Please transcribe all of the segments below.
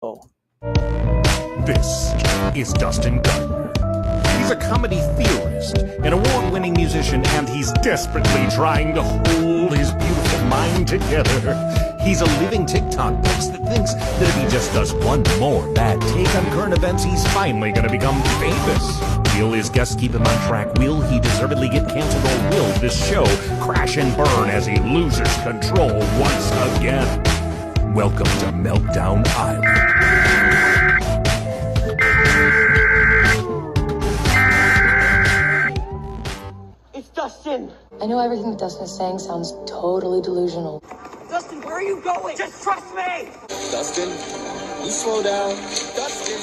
Oh. This is Dustin Gardner. He's a comedy theorist, an award-winning musician, and he's desperately trying to hold his beautiful mind together. He's a living TikTok post that thinks that if he just does one more bad take on current events, he's finally gonna become famous. Will his guests keep him on track? Will he deservedly get canceled, or will this show crash and burn as he loses control once again? Welcome to Meltdown Island. It's Dustin! I know everything that Dustin is saying sounds totally delusional. Dustin, where are you going? Just trust me! Dustin, you slow down. Dustin.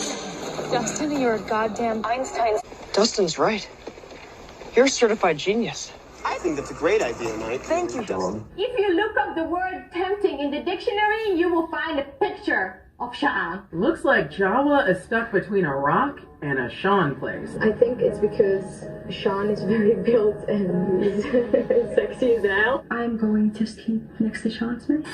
Dustin, you're a goddamn Einstein. Dustin's right. You're a certified genius. I think that's a great idea, Mike. Thank you, Dustin. If you look up the word tempting in the dictionary, you will find a picture of Sean. Looks like Jawa is stuck between a rock and a Sean place. I think it's because Sean is very built and he's sexy as hell. I'm going to sleep next to Sean Smith.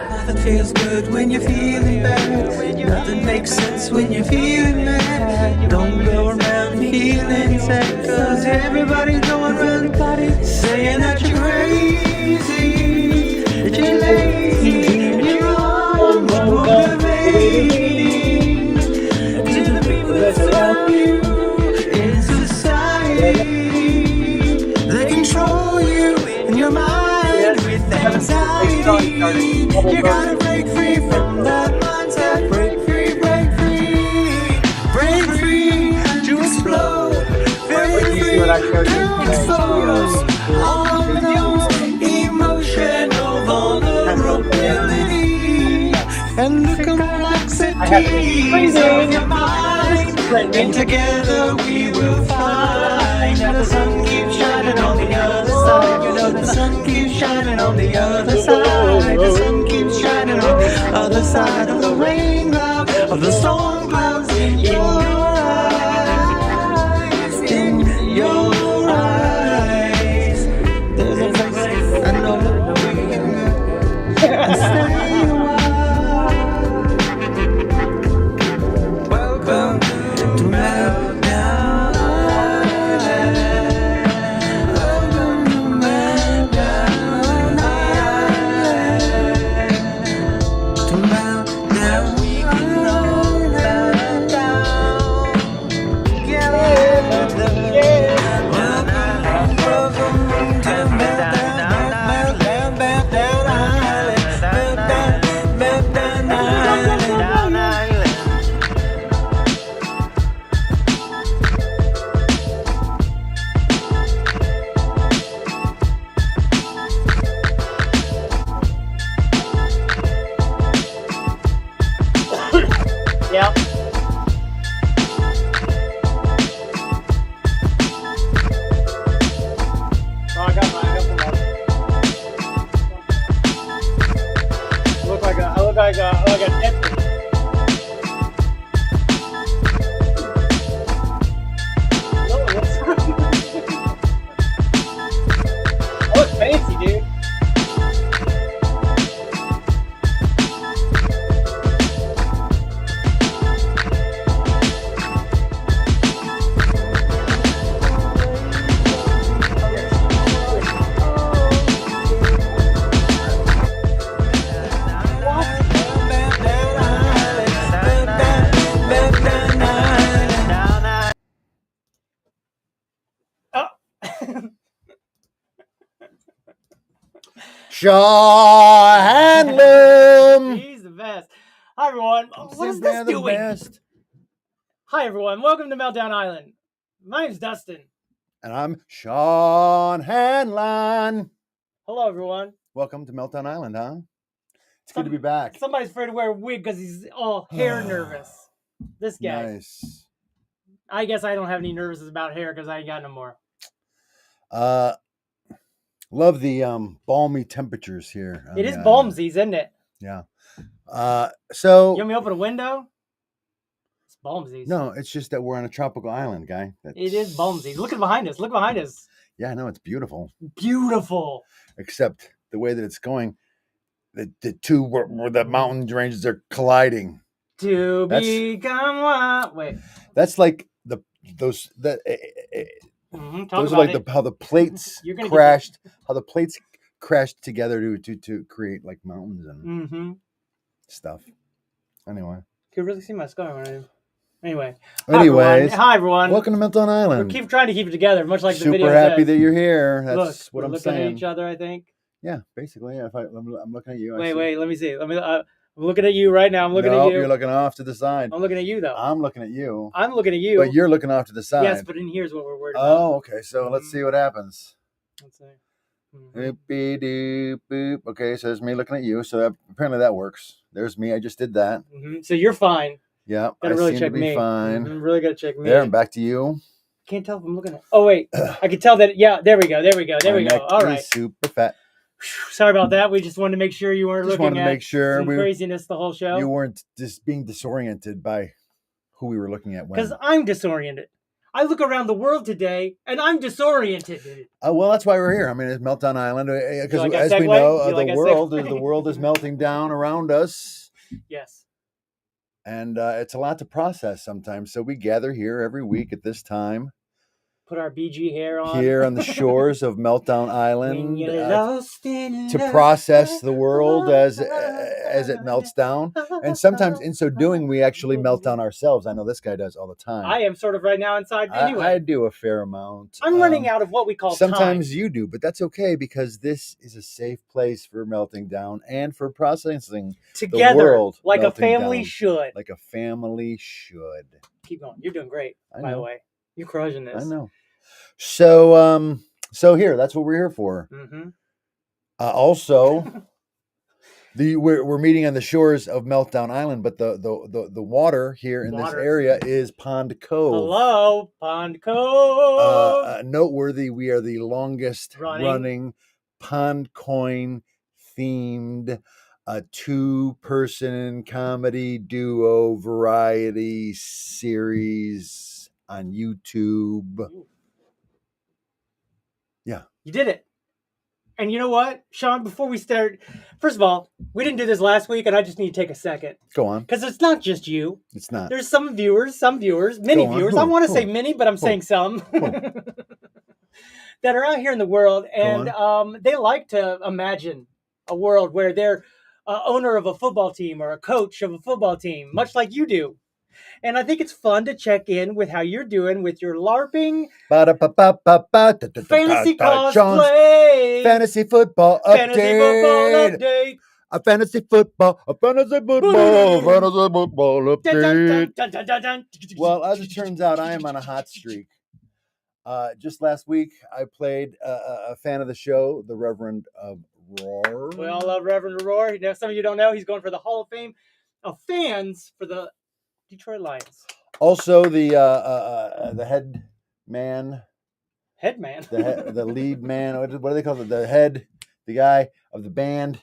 Nothing feels good when you're feeling bad. Nothing makes sense when you're feeling mad. Don't go around feeling sad, cause everybody's going around saying that you're crazy, that you're lazy, and you're unmotivating. To the people that surround you in society, they control you in your mind with anxiety. You gotta break free from that mindset. Break free, break free, break free to explode. Break free to expose all of your emotional vulnerability and the complexities of your mind. And together we will find that the sun keeps shining on the other side. You know the sun keeps shining on the other side. The sun keeps shining on the other side of the rain cloud, of the storm clouds in your eyes, in your eyes. There's a place I know we can go and stay a while. Welcome to Meltdown Island. Welcome to Meltdown Island. To Meltdown, we can all meltdown together. Welcome to Meltdown Island. Meltdown Island. Meltdown Island. Yep. Oh, I got some left. I look like a dipper. I look fancy, dude. Shaw Handlum. He's the best. Hi, everyone. What is this doing? Hi, everyone. Welcome to Meltdown Island. My name's Dustin. And I'm Sean Hanlon. Hello, everyone. Welcome to Meltdown Island, huh? It's good to be back. Somebody's afraid to wear a wig because he's all hair nervous. This guy. Nice. I guess I don't have any nerves about hair because I ain't got no more. Love the balmy temperatures here. It is balmsies, isn't it? Yeah. So you want me to open a window? It's balmsies. No, it's just that we're on a tropical island, guy. It is balmsies. Look at behind us. Look behind us. Yeah, I know, it's beautiful. Beautiful. Except the way that it's going, the two where the mountain ranges are colliding. Become what? Wait. That's like those are like how the plates crashed. How the plates crashed together to create like mountains and stuff. Anyway, you can really see my scar when I. Anyway. Hi everyone. Welcome to Meltdown Island. We keep trying to keep it together, much like the video Super happy says. that you're here. That's Look, what I'm looking saying. at each other, I think. Yeah, basically. Yeah. I'm looking at you. Wait. Let me see. I'm looking at you right now. I'm looking at you. You're looking off to the side. I'm looking at you though. I'm looking at you. I'm looking at you. But you're looking off to the side. Yes, but in here's what we're worried about. Oh, okay. So let's see what happens. Let's see. Boop. Okay, so there's me looking at you. So apparently that works. There's me. I just did that. So you're fine. Yeah, gotta really check me. Fine. Really gotta check me. There, and back to you. Can't tell if I'm looking at. Oh wait, I can tell that. Yeah, there we go. All right. Super fat. Sorry about that. We just wanted to make sure you weren't looking at make sure some craziness the whole show. You weren't just being disoriented by who we were looking at. Because I'm disoriented. I look around the world today, and I'm disoriented. Well, that's why we're here. I mean, it's Meltdown Island, because like as we know, the world is melting down around us. Yes. And it's a lot to process sometimes. So we gather here every week at this time. Put our BG hair on. Here on the shores of Meltdown Island to process the world as it melts down. And sometimes in so doing, we actually melt down ourselves. I know this guy does all the time. I am sort of right now inside anyway. I do a fair amount. I'm running out of what we call sometimes time. You do, but that's okay because this is a safe place for melting down and for processing together, the world. Like a family should. Like a family should. Keep going. You're doing great, by the way. You're crushing this. I know. So here, that's what we're here for. Also, we're meeting on the shores of Meltdown Island, but the water here in this area is Pond Cove. Hello, Pond Cove. Noteworthy, we are the longest running Pond Coin themed 2-person comedy duo variety series on YouTube. Yeah. You did it. And you know what, Sean, before we start, first of all, we didn't do this last week, and I just need to take a second. Go on. Because it's not just you. It's not. There's some viewers, many viewers. I want to say many, but I'm saying some. That are out here in the world, and they like to imagine a world where they're owner of a football team or a coach of a football team, much like you do. And I think it's fun to check in with how you're doing with your LARPing, fantasy cosplay, fantasy football update. A fantasy football update. Well, as it turns out, I am on a hot streak. Just last week, I played a fan of the show, the Reverend of Roar. We all love Reverend Roar. Now, some of you don't know, he's going for the Hall of Fame of fans for the Detroit Lions. Also, the head man. Head man? The lead man. What do they call it? The guy of the band.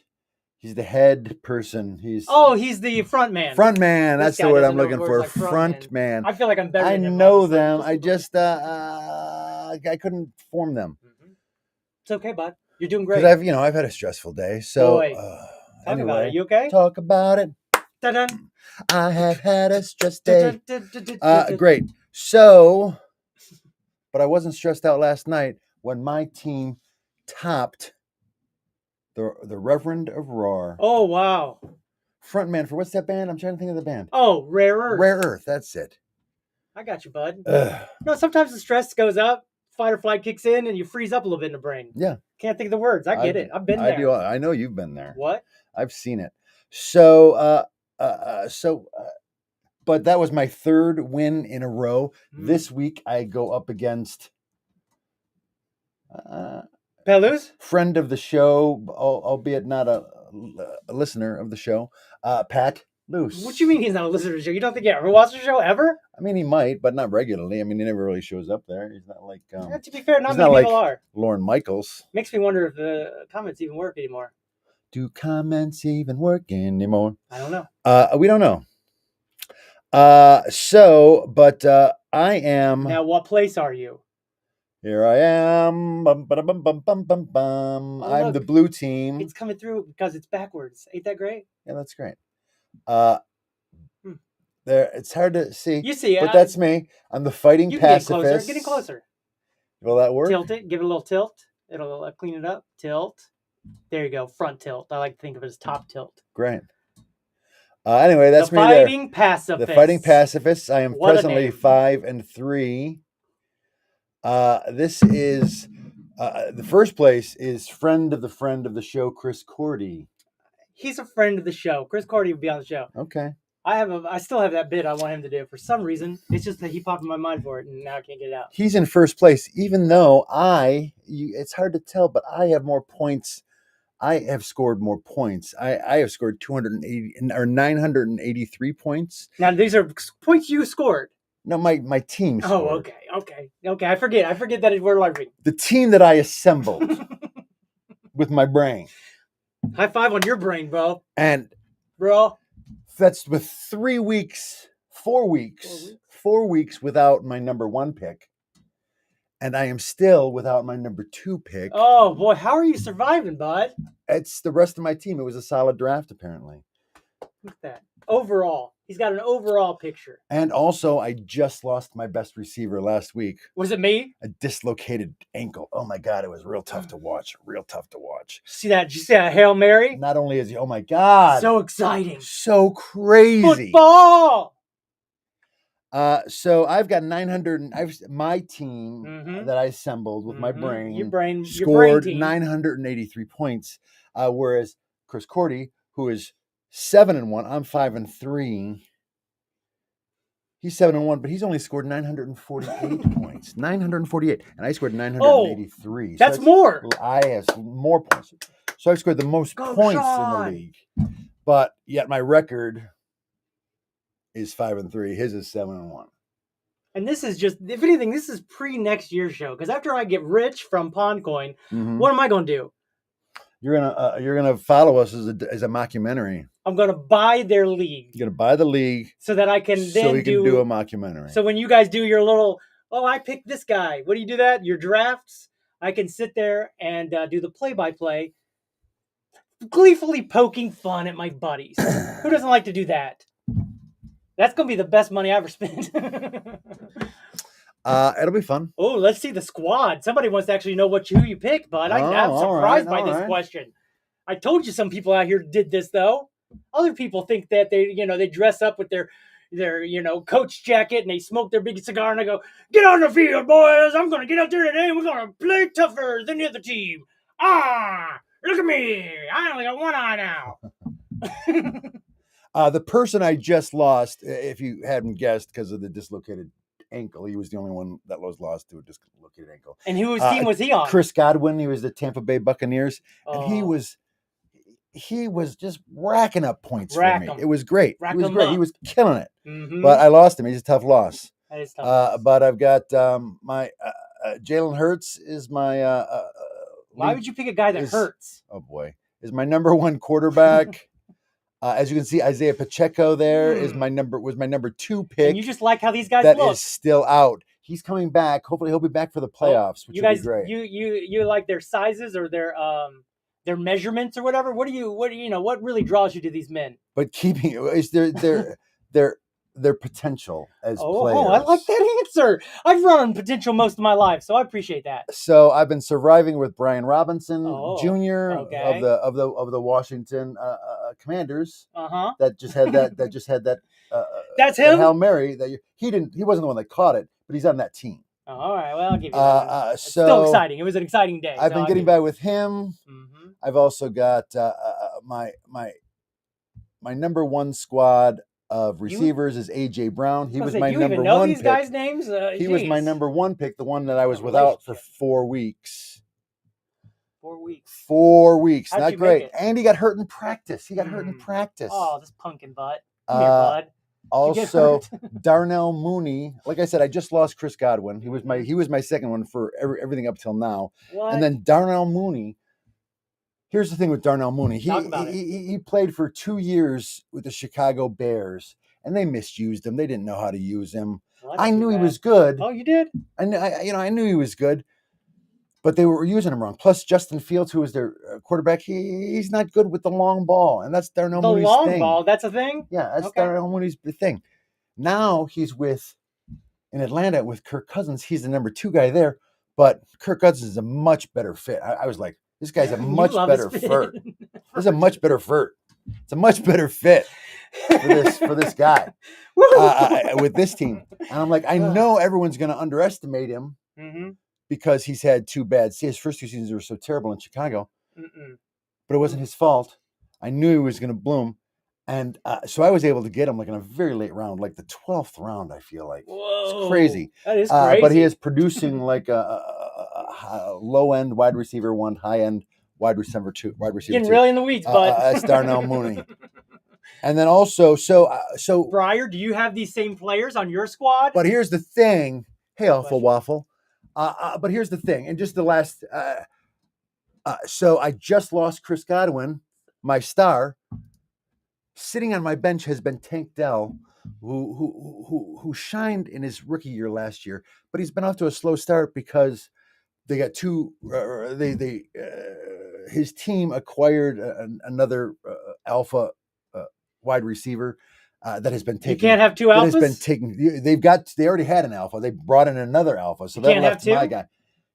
He's the head person. He's the front man. Front man. That's the word I'm looking for. Like front man. I feel like I'm better. I know them. I just I couldn't form them. It's okay, bud. You're doing great. Because I've had a stressful day. So talk about it. You okay? Talk about it. Dun-dun. I have had a stress day. Great. So, but I wasn't stressed out last night when my team topped the Reverend of Roar. Oh, wow. Frontman for what's that band? I'm trying to think of the band. Oh, Rare Earth. Rare Earth. That's it. I got you, bud. Sometimes the stress goes up, fight or flight kicks in, and you freeze up a little bit in the brain. Yeah. Can't think of the words. I get it. I've been there. I know you've been there. What? I've seen it. So, but that was my third win in a row. This week I go up against Pelus, friend of the show, albeit not a listener of the show, Pat Luce. What do you mean he's not a listener to the show? You don't think he ever watched the show ever? I mean, he might, but not regularly. I mean, he never really shows up there. He's not like. To be fair, not many people are. Lauren Michaels. Makes me wonder if the comments even work anymore. Do comments even work anymore? I don't know. We don't know. But I am. Now, what place are you? Here I am. Bum, ba-da-bum, bum, bum, bum, bum. Oh, I'm look. the blue team. It's coming through because it's backwards. Ain't that great? Yeah, that's great. There, it's hard to see. You see, but that's me. I'm the fighting pacifist. Getting closer. Will that work? Tilt it. Give it a little tilt. It'll clean it up. Tilt. There you go. Front tilt. I like to think of it as top tilt. Great. Anyway, that's the me fighting there. Pacifists. The fighting pacifists. I am What presently 5-3. This is the first place is friend of the show, Chris Cordy. He's a friend of the show. Chris Cordy will be on the show. Okay. I still have that bit I want him to do. For some reason, it's just that he popped in my mind for it, and now I can't get it out. He's in first place, even though it's hard to tell, but I have more points. I have scored more points. I have scored 983 points. Now, these are points you scored. No, my team scored. Oh, okay. I forget that we're like the team that I assembled with my brain. High five on your brain, bro. And bro, that's with 4 weeks without my number 1 pick. And I am still without my number 2 pick. Oh, boy. How are you surviving, bud? It's the rest of my team. It was a solid draft, apparently. Look at that. Overall. He's got an overall picture. And also, I just lost my best receiver last week. Was it me? A dislocated ankle. Oh, my God. It was real tough to watch. See that? Did you see that Hail Mary? Not only is he, oh, my God. So exciting. So crazy. Football! So I've got 900. My team that I assembled with my brain. Your brain scored team. 983 points. Whereas Chris Cordy, who is 7-1, I'm 5-3. He's 7-1, but he's only scored 948 points. 948, and I scored 983. Oh, that's more. I have more points, so I scored the most points in the league. But yet my record is 5-3. His is 7-1. And this is just, if anything, this is pre-next year's show. Because after I get rich from PondCoin, what am I going to do? You're gonna follow us as a mockumentary. I'm gonna buy their league. You're gonna buy the league so that I can then do a mockumentary. So when you guys do your little, I picked this guy. What do you do that? Your drafts. I can sit there and do the play-by-play, gleefully poking fun at my buddies. Who doesn't like to do that? That's gonna be the best money I ever spent. It'll be fun. Oh, let's see the squad. Somebody wants to actually know who you pick, bud. I'm surprised by this question. I told you some people out here did this though. Other people think that they dress up with their coach jacket and they smoke their big cigar and they go, "Get on the field, boys! I'm gonna get out there today and we're gonna play tougher than the other team. Look at me! I only got one eye now." The person I just lost, if you hadn't guessed, because of the dislocated ankle, he was the only one that was lost to a dislocated ankle. And whose team was he on? Chris Godwin. He was the Tampa Bay Buccaneers, and he was just racking up points for me. It was great. He was killing it. But I lost him. He's a tough loss. That is tough. But I've got my Jalen Hurts is my. Why would you pick a guy that hurts? Oh boy, is my number 1 quarterback. As you can see, Isaiah Pacheco was my number 2 pick. And you just like how these guys look. That is still out. He's coming back. Hopefully, he'll be back for the playoffs, which would be great. You like their sizes or their measurements or whatever? What really draws you to these men? But keeping is their potential as players. Oh, I like that answer. I've run potential most of my life, so I appreciate that. So I've been surviving with Brian Robinson Jr. Okay. of the Washington Commanders. That just had that. That's him. Hail Mary. He wasn't the one that caught it, but he's on that team. All right. Well, I'll give you that. It's still exciting. It was an exciting day. I've been getting by with him. I've also got my number 1 squad of receivers is AJ Brown. He was my number 1 pick. These guys' names? He was my number 1 pick, the one that I was without for 4 weeks. 4 weeks. 4 weeks. How'd Not great. And he got hurt in practice. Oh, this pumpkin butt. Come here, bud. Also, Darnell Mooney. Like I said, I just lost Chris Godwin. He was my second one for everything up till now. What? And then Darnell Mooney. Here's the thing with Darnell Mooney. He played for 2 years with the Chicago Bears, and they misused him. They didn't know how to use him. Well, I knew he was good. Oh, you did? I knew he was good, but they were using him wrong. Plus, Justin Fields, who was their quarterback, he's not good with the long ball, and that's Darnell Mooney's thing. The long ball, that's a thing? Yeah, that's Darnell Mooney's thing. Now he's in Atlanta with Kirk Cousins. He's the number 2 guy there, but Kirk Cousins is a much better fit. I was like, this guy's a much better fit. This is a much better fit. It's a much better fit for this guy with this team. And I'm like, I know everyone's going to underestimate him because he's had 2 bad seasons. His first 2 seasons were so terrible in Chicago, but it wasn't his fault. I knew he was going to bloom. And so I was able to get him like in a very late round, like the 12th round, I feel like. Whoa, it's crazy. That is crazy. But he is producing like a low-end wide receiver 1, high-end wide receiver 2. Getting really in the weeds, bud. That's Darnell Mooney. And then also, so Breyer, do you have these same players on your squad? But here's the thing. Hey, Awful Waffle. But here's the thing. And just the last, so I just lost Chris Godwin, my star. Sitting on my bench has been Tank Dell, who shined in his rookie year last year, but he's been off to a slow start because they got his team acquired another alpha wide receiver that has been taken. You can't have 2 alphas. Has been taken. They already had an alpha. They brought in another alpha, so that left my guy.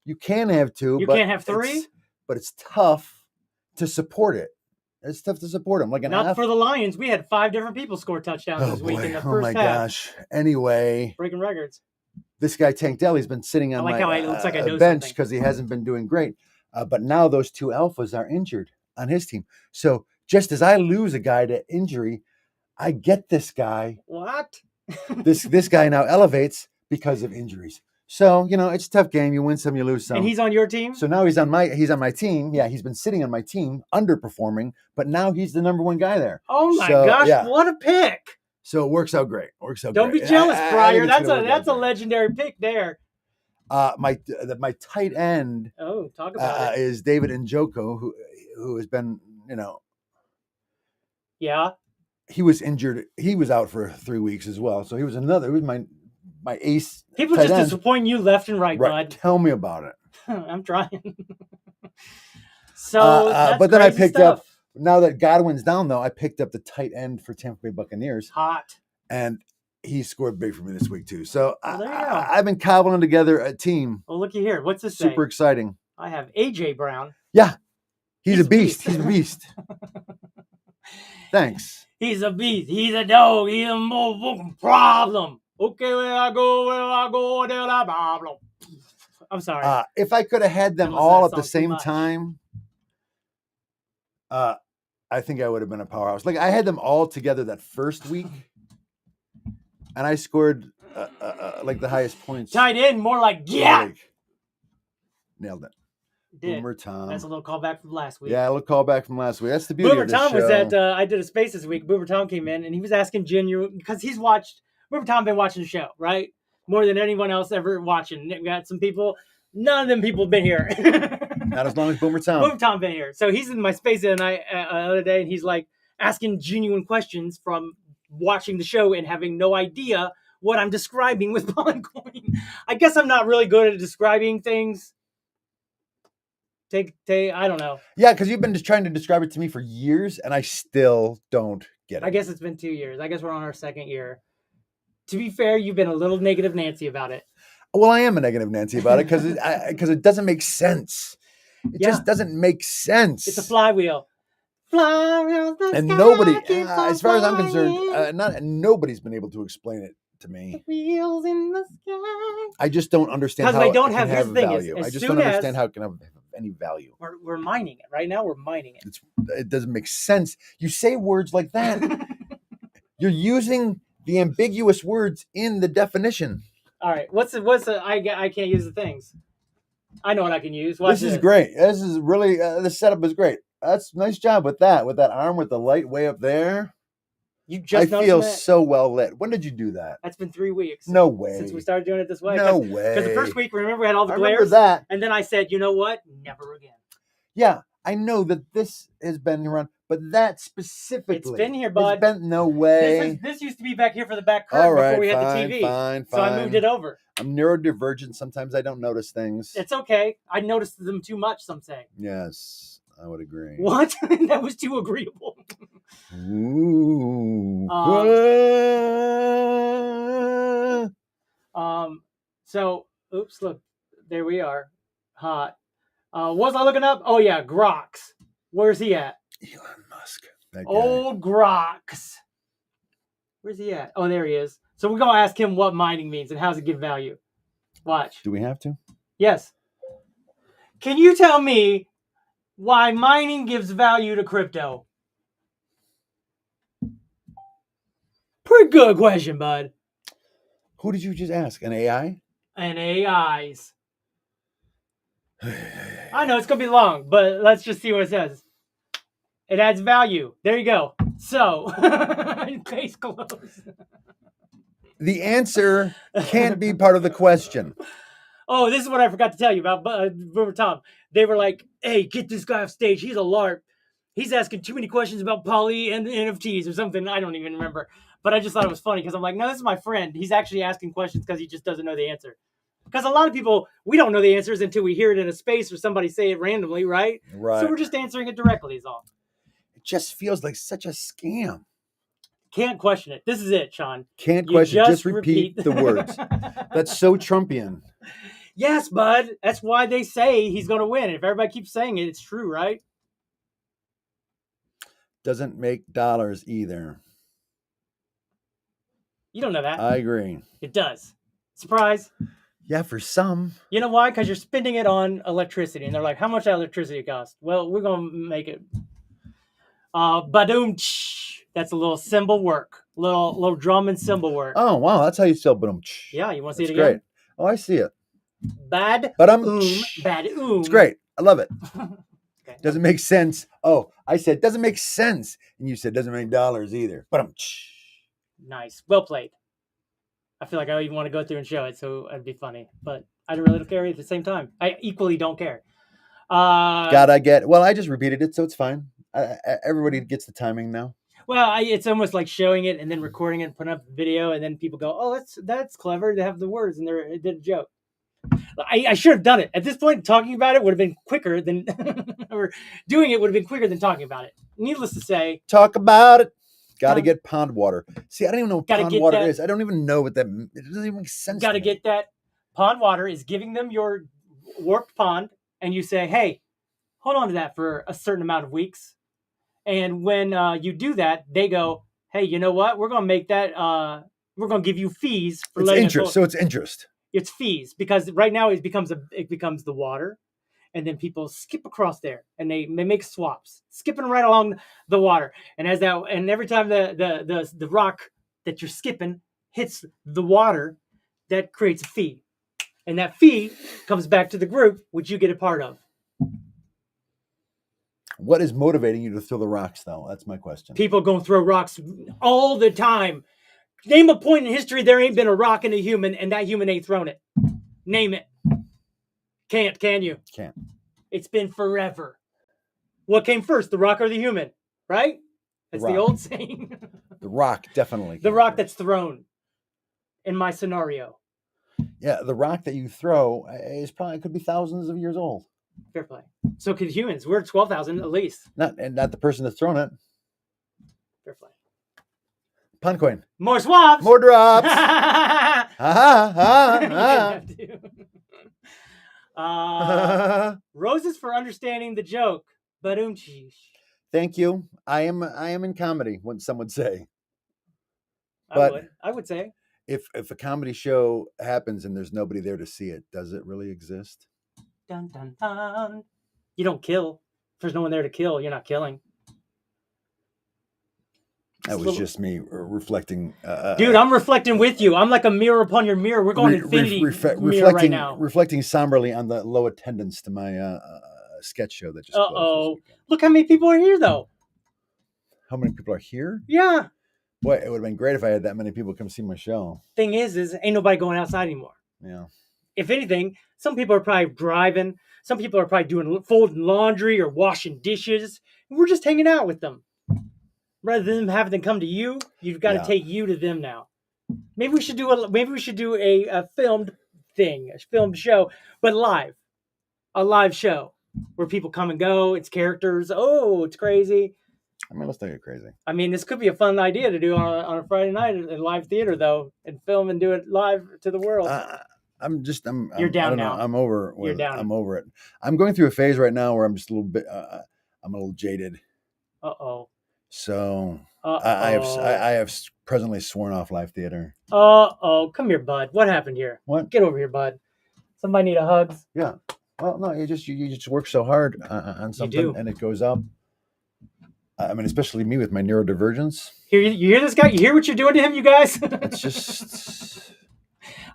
You can have 2. You can't have 3. But it's tough to support it. It's tough to support him. Like not for the Lions. We had 5 different people score touchdowns this week in the first half. Gosh. Anyway, breaking records. This guy Tank Dell, he's been sitting on my bench because he hasn't been doing great. But now those 2 alphas are injured on his team. So just as I lose a guy to injury, I get this guy. What? this guy now elevates because of injuries. So, it's a tough game. You win some, you lose some. And he's on your team? So now he's on my team. Yeah, he's been sitting on my team, underperforming, but now he's the number 1 guy there. Oh my gosh, what a pick. So it works out great. Don't be jealous, Breyer. That's a legendary pick there. My tight end talk about it. is David Njoku, who has been, Yeah. He was injured. He was out for 3 weeks as well. So he was my ace. People just disappoint you left and right, bud. Tell me about it. I'm trying. So, but then I picked up, now that Godwin's down, though, I picked up the tight end for Tampa Bay Buccaneers. Hot. And he scored big for me this week, too. So there you go. I've been cobbling together a team. Well, looky here. What's this say? Super exciting. I have A.J. Brown. Yeah. He's a beast. He's a beast. Thanks. He's a beast. He's a dog. He's a motherfucking problem. Okay, where I go, there's a problem. I'm sorry. If I could have had them all at the same time, I think I would have been a powerhouse. Like I had them all together that first week, and I scored like the highest points. Tied in, more like nailed it. Did. Boomer Tom. That's a little callback from last week. Yeah, a little callback from last week. That's the beauty Boomer of this Tom show. was at. I did a space this week. Boomer Tom came in and he was asking genuine because he's watched. Boomer Tom been watching the show, right? More than anyone else ever watching. We got some people. None of them people have been here. Not as long as Boomer Tom. Boomer Tom been here. So he's in my space the other day, and he's like asking genuine questions from watching the show and having no idea what I'm describing with Polycoin. I guess I'm not really good at describing things. I don't know. Yeah, because you've been just trying to describe it to me for years, and I still don't get it. I guess it's been 2 years. I guess we're on our 2nd year. To be fair, you've been a little negative Nancy about it. Well, I am a negative Nancy about it because it doesn't make sense. It just doesn't make sense. It's a flywheel. Flywheel. And nobody, as far as I'm concerned, nobody's been able to explain it to me. The wheels in the sky. I just don't understand how I don't it have can his have thing. value. I just don't understand how it can have any value. We're mining it right now. We're mining it. It doesn't make sense. You say words like that. You're using the ambiguous words in the definition. All right. I can't use the things. I know what I can use. This is great. This is really, the setup is great. That's nice job with that arm with the light way up there. I feel so well lit. When did you do that? That's been 3 weeks. No way. Since we started doing it this way. No way. Because the first week, remember we had all the glares? Remember that. And then I said, you know what? Never again. Yeah, I know that this has been around, But that specifically. It's been here, bud. It's been no way. This used to be back here for the back curtain before we had the TV. Fine. So I moved it over. I'm neurodivergent. Sometimes I don't notice things. It's okay. I noticed them too much, some say. Yes, I would agree. What? That was too agreeable. Ooh. So, oops, look. There we are. Hot. Was I looking up? Oh, yeah, Grox. Where's he at? Elon Musk. That guy. Old Grox. Where's he at? Oh, there he is. So we're going to ask him what mining means and how does it give value. Watch. Do we have to? Yes. Can you tell me why mining gives value to crypto? Pretty good question, bud. Who did you just ask? An AI? An AIs. I know it's going to be long, but let's just see what it says. It adds value. There you go. So, case closed. The answer can't be part of the question. Oh, this is what I forgot to tell you about Boomer Tom. They were like, hey, get this guy off stage. He's a LARP. He's asking too many questions about poly and NFTs or something. I don't even remember. But I just thought it was funny because I'm like, no, this is my friend. He's actually asking questions because he just doesn't know the answer. Because a lot of people, we don't know the answers until we hear it in a space or somebody say it randomly, right? Right. So we're just answering it directly is all. It just feels like such a scam. Can't question it. This is it, Sean. Can't question it. Just repeat the words. That's so Trumpian. Yes, bud. That's why they say he's going to win. If everybody keeps saying it, it's true, right? Doesn't make dollars either. You don't know that. I agree. It does. Surprise. Yeah, for some. You know why? Because you're spending it on electricity. And they're like, how much electricity cost? Well, we're going to make it. Badoom. That's a little cymbal work. Little drum and cymbal work. Oh, wow. That's how you spell badoom. Yeah, you want to see it again? Great. Oh, I see it. Bad. Bad. It's great. I love it. Okay. Doesn't make sense. Oh, I said doesn't make sense. And you said doesn't make dollars either. Nice. Well played. I feel like I even want to go through and show it, so it'd be funny. But I really don't care at the same time. I equally don't care. Well, I just repeated it, so it's fine. Everybody gets the timing now. Well, it's almost like showing it and then recording it and putting up the video, and then people go, oh, that's clever. They have the words, and it did a joke. I should have done it. At this point, talking about it would have been quicker than, or doing it would have been quicker than talking about it. Needless to say. Talk about it. Got to get pond water. See, I don't even know what pond water is. I don't even know what that. It doesn't even make sense. Got to get that. Pond water is giving them your warped pond, and you say, "Hey, hold on to that for a certain amount of weeks." And when you do that, they go, "Hey, you know what? We're going to make that. We're going to give you fees for letting interest." So it's interest. It's fees because right now it becomes the water. And then people skip across there, and they make swaps, skipping right along the water. And every time the rock that you're skipping hits the water, that creates a fee, and that fee comes back to the group, which you get a part of. What is motivating you to throw the rocks, though? That's my question. People gonna throw rocks all the time. Name a point in history there ain't been a rock in a human, and that human ain't thrown it. Name it. Can't, can you? Can't. It's been forever. What came first, the rock or the human? Right? That's the old saying. The rock, definitely. The rock that's thrown in my scenario. Yeah, the rock that you throw is probably could be thousands of years old. Fair play. So could humans. We're 12,000 at least. Not the person that's thrown it. Fair play. Pond coin. More swaps. More drops. Ha Roses for understanding the joke. Thank you. I am in comedy, what some would say. I would say. If a comedy show happens and there's nobody there to see it, does it really exist? Dun, dun, dun. You don't kill. If there's no one there to kill, you're not killing. That was just me reflecting. Dude, I'm reflecting with you. I'm like a mirror upon your mirror. We're going infinity mirror right now. Reflecting somberly on the low attendance to my sketch show that just closed. Look how many people are here, though. How many people are here? Yeah. Boy, it would have been great if I had that many people come see my show. Thing is ain't nobody going outside anymore. Yeah. If anything, some people are probably driving. Some people are probably folding laundry or washing dishes. We're just hanging out with them. Rather than having them come to you, you've got to take you to them now. Maybe we should do a filmed thing, a filmed show, but live. A live show where people come and go. It's characters. Oh, it's crazy. I mean, let's make it crazy. I mean, this could be a fun idea to do on a Friday night in live theater, though, and film and do it live to the world. You're down now. I'm over. You're down. I'm over it. I'm going through a phase right now where I'm just a little bit. I'm a little jaded. So I have presently sworn off live theater. Come here, bud. What happened here? What? Get over here, bud. Somebody need a hug. Yeah. Well, no, you just work so hard on something, and it goes up. I mean, especially me with my neurodivergence. You hear this guy? You hear what you're doing to him, you guys? It's just.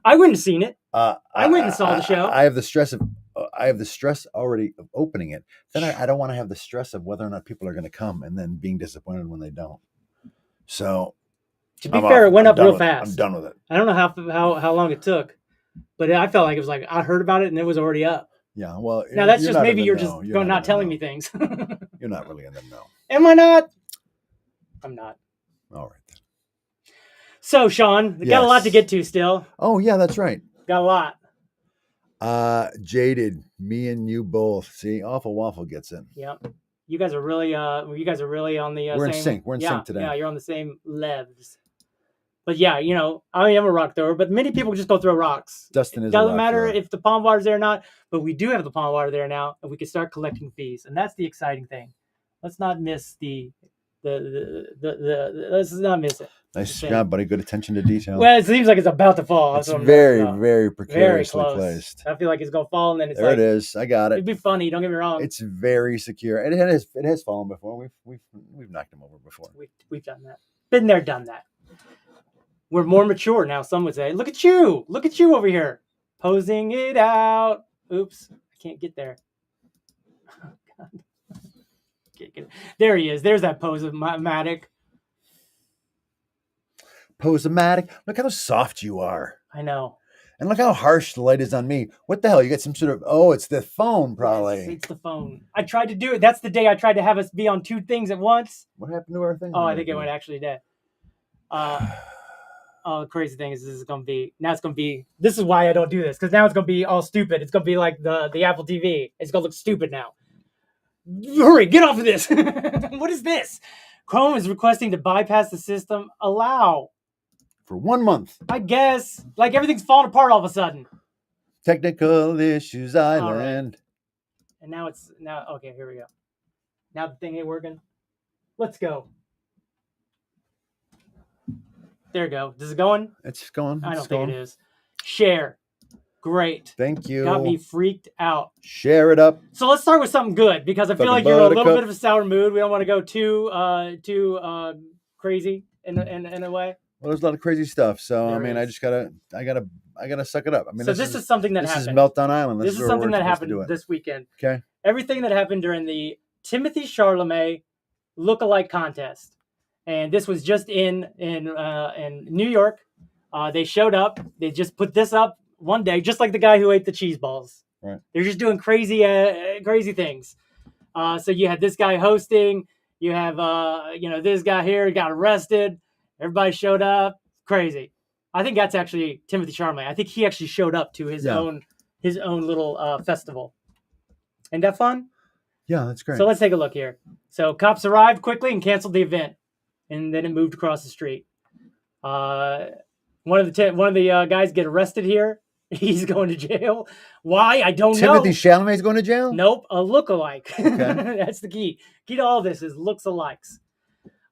I wouldn't have seen it. I went and saw the show. I have the stress already of opening it. Then I don't want to have the stress of whether or not people are going to come and then being disappointed when they don't. So, to be fair, it went up real fast. I'm done with it. I don't know how long it took, but I felt like it was like I heard about it and it was already up. Yeah, well, now that's just maybe you're just not telling me things. You're not really in the know. Am I not? I'm not. All right then. So, Sean, we got a lot to get to still. Oh yeah, that's right. Got a lot. Jaded, me and you both. See, Awful Waffle gets it. Yep. You guys are really on the We're same. in sync. We're in sync today. Yeah, you're on the same levels. But yeah, I am a rock thrower, but many people just go throw rocks. Dustin is. Doesn't matter if the pond water's there or not, but we do have the pond water there now, and we can start collecting fees, and that's the exciting thing. Let's not miss let's not miss it. Nice job, buddy. Good attention to detail. Well, it seems like it's about to fall. It's very, very precariously placed. I feel like it's gonna fall, and then it's there. It is. I got it. It'd be funny. Don't get me wrong. It's very secure. It has fallen before. We've knocked them over before. We've done that. Been there, done that. We're more mature now. Some would say, "Look at you! Look at you over here, posing it out." Oops, I can't get there. Oh, God. There he is. There's that pose-o-matic. Pose-o-matic. Look how soft you are. I know. And look how harsh the light is on me. What the hell? You got some sort of... Oh, it's the phone, probably. Yes, it's the phone. I tried to do it. That's the day I tried to have us be on two things at once. What happened to our thing? Oh, I think it went actually dead. The crazy thing is this is why I don't do this, because now it's going to be all stupid. It's going to be like the Apple TV. It's going to look stupid now. Hurry, get off of this. What is this? Chrome is requesting to bypass the system. Allow. For 1 month. I guess. Like everything's falling apart all of a sudden. Technical issues island. Right. And okay, here we go. Now the thing ain't working. Let's go. There we go. Is it going? It's going. I don't think it is. Share. Great. Thank you. Got me freaked out. Share it up. So let's start with something good, because I feel like you're in a little bit of a sour mood. We don't want to go too crazy in a way. Well, there's a lot of crazy stuff. So I mean, I gotta suck it up. I mean, so this is something that happened. This is Meltdown Island. This is something that happened this weekend. Okay. Everything that happened during the Timothée Chalamet lookalike contest, and this was just in New York. They showed up. They just put this up one day, just like the guy who ate the cheese balls. Right. They're just doing crazy things. So you had this guy hosting. You have this guy here got arrested. Everybody showed up. Crazy. I think that's actually Timothée Chalamet. I think he actually showed up to his own little festival. Ain't that fun? Yeah, that's great. So let's take a look here. So cops arrived quickly and canceled the event, and then it moved across the street. One of the guys get arrested here. He's going to jail. Why? I don't know. Timothée Chalamet's going to jail? Nope, a lookalike. Okay. That's the key. Key to all this is looks-alikes.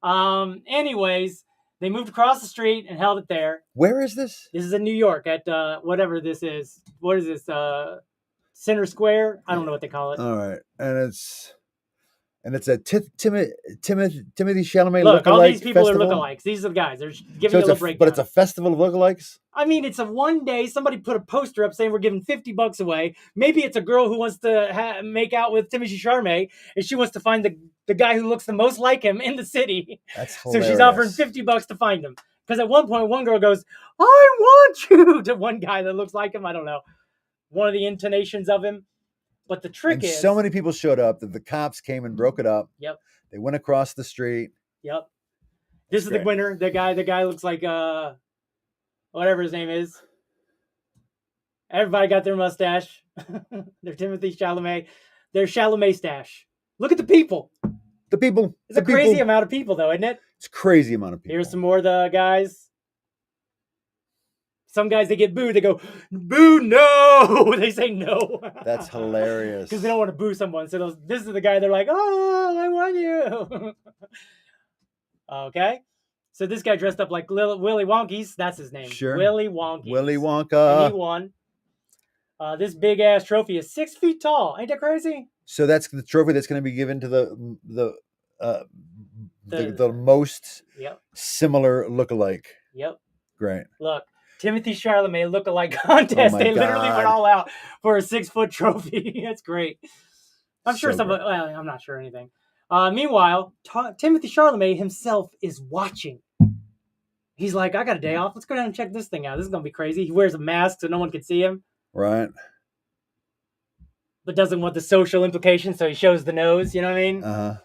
Anyways, they moved across the street and held it there. Where is this? This is in New York at whatever this is. What is this? Center Square? I don't know what they call it. All right, and it's a Timothée Chalamet Look, lookalike all these people festival? are lookalikes. These are the guys. They're giving you a little breakdown. But it's a festival of lookalikes? I mean, it's a one day. Somebody put a poster up saying we're giving $50 away. Maybe it's a girl who wants to make out with Timothée Chalamet, and she wants to find the guy who looks the most like him in the city. That's hilarious. So she's offering $50 to find him. Because at one point, one girl goes, "I want you," to one guy that looks like him. I don't know. One of the intonations of him. But the trick and is, so many people showed up that the cops came and broke it up. Yep. They went across the street. Yep. This is the winner. The guy looks like whatever his name is. Everybody got their mustache. They're Timothy Chalamet. They're Chalamet stash. Look at the people. The people. It's a crazy amount of people, though, isn't it? It's a crazy amount of people. Here's some more of the guys. Some guys, they get booed. They go, boo, no. They say no. That's hilarious. Because they don't want to boo someone. So this is the guy. They're like, oh, I want you. Okay. So this guy dressed up like Willy Wonkies. That's his name. Sure. Willy Wonkies. Willy Wonka. And he won. This big ass trophy is 6 feet tall. Ain't that crazy? So that's the trophy that's going to be given to the most similar lookalike. Yep. Great. Look, Timothy Chalamet lookalike contest. They literally went all out for a 6-foot trophy. That's great. I'm sure somebody. Well, I'm not sure anything. Meanwhile, Timothy Chalamet himself is watching. He's like, I got a day off. Let's go down and check this thing out. This is gonna be crazy. He wears a mask so no one can see him. Right. But doesn't want the social implications, so he shows the nose. You know what I mean? Uh-huh.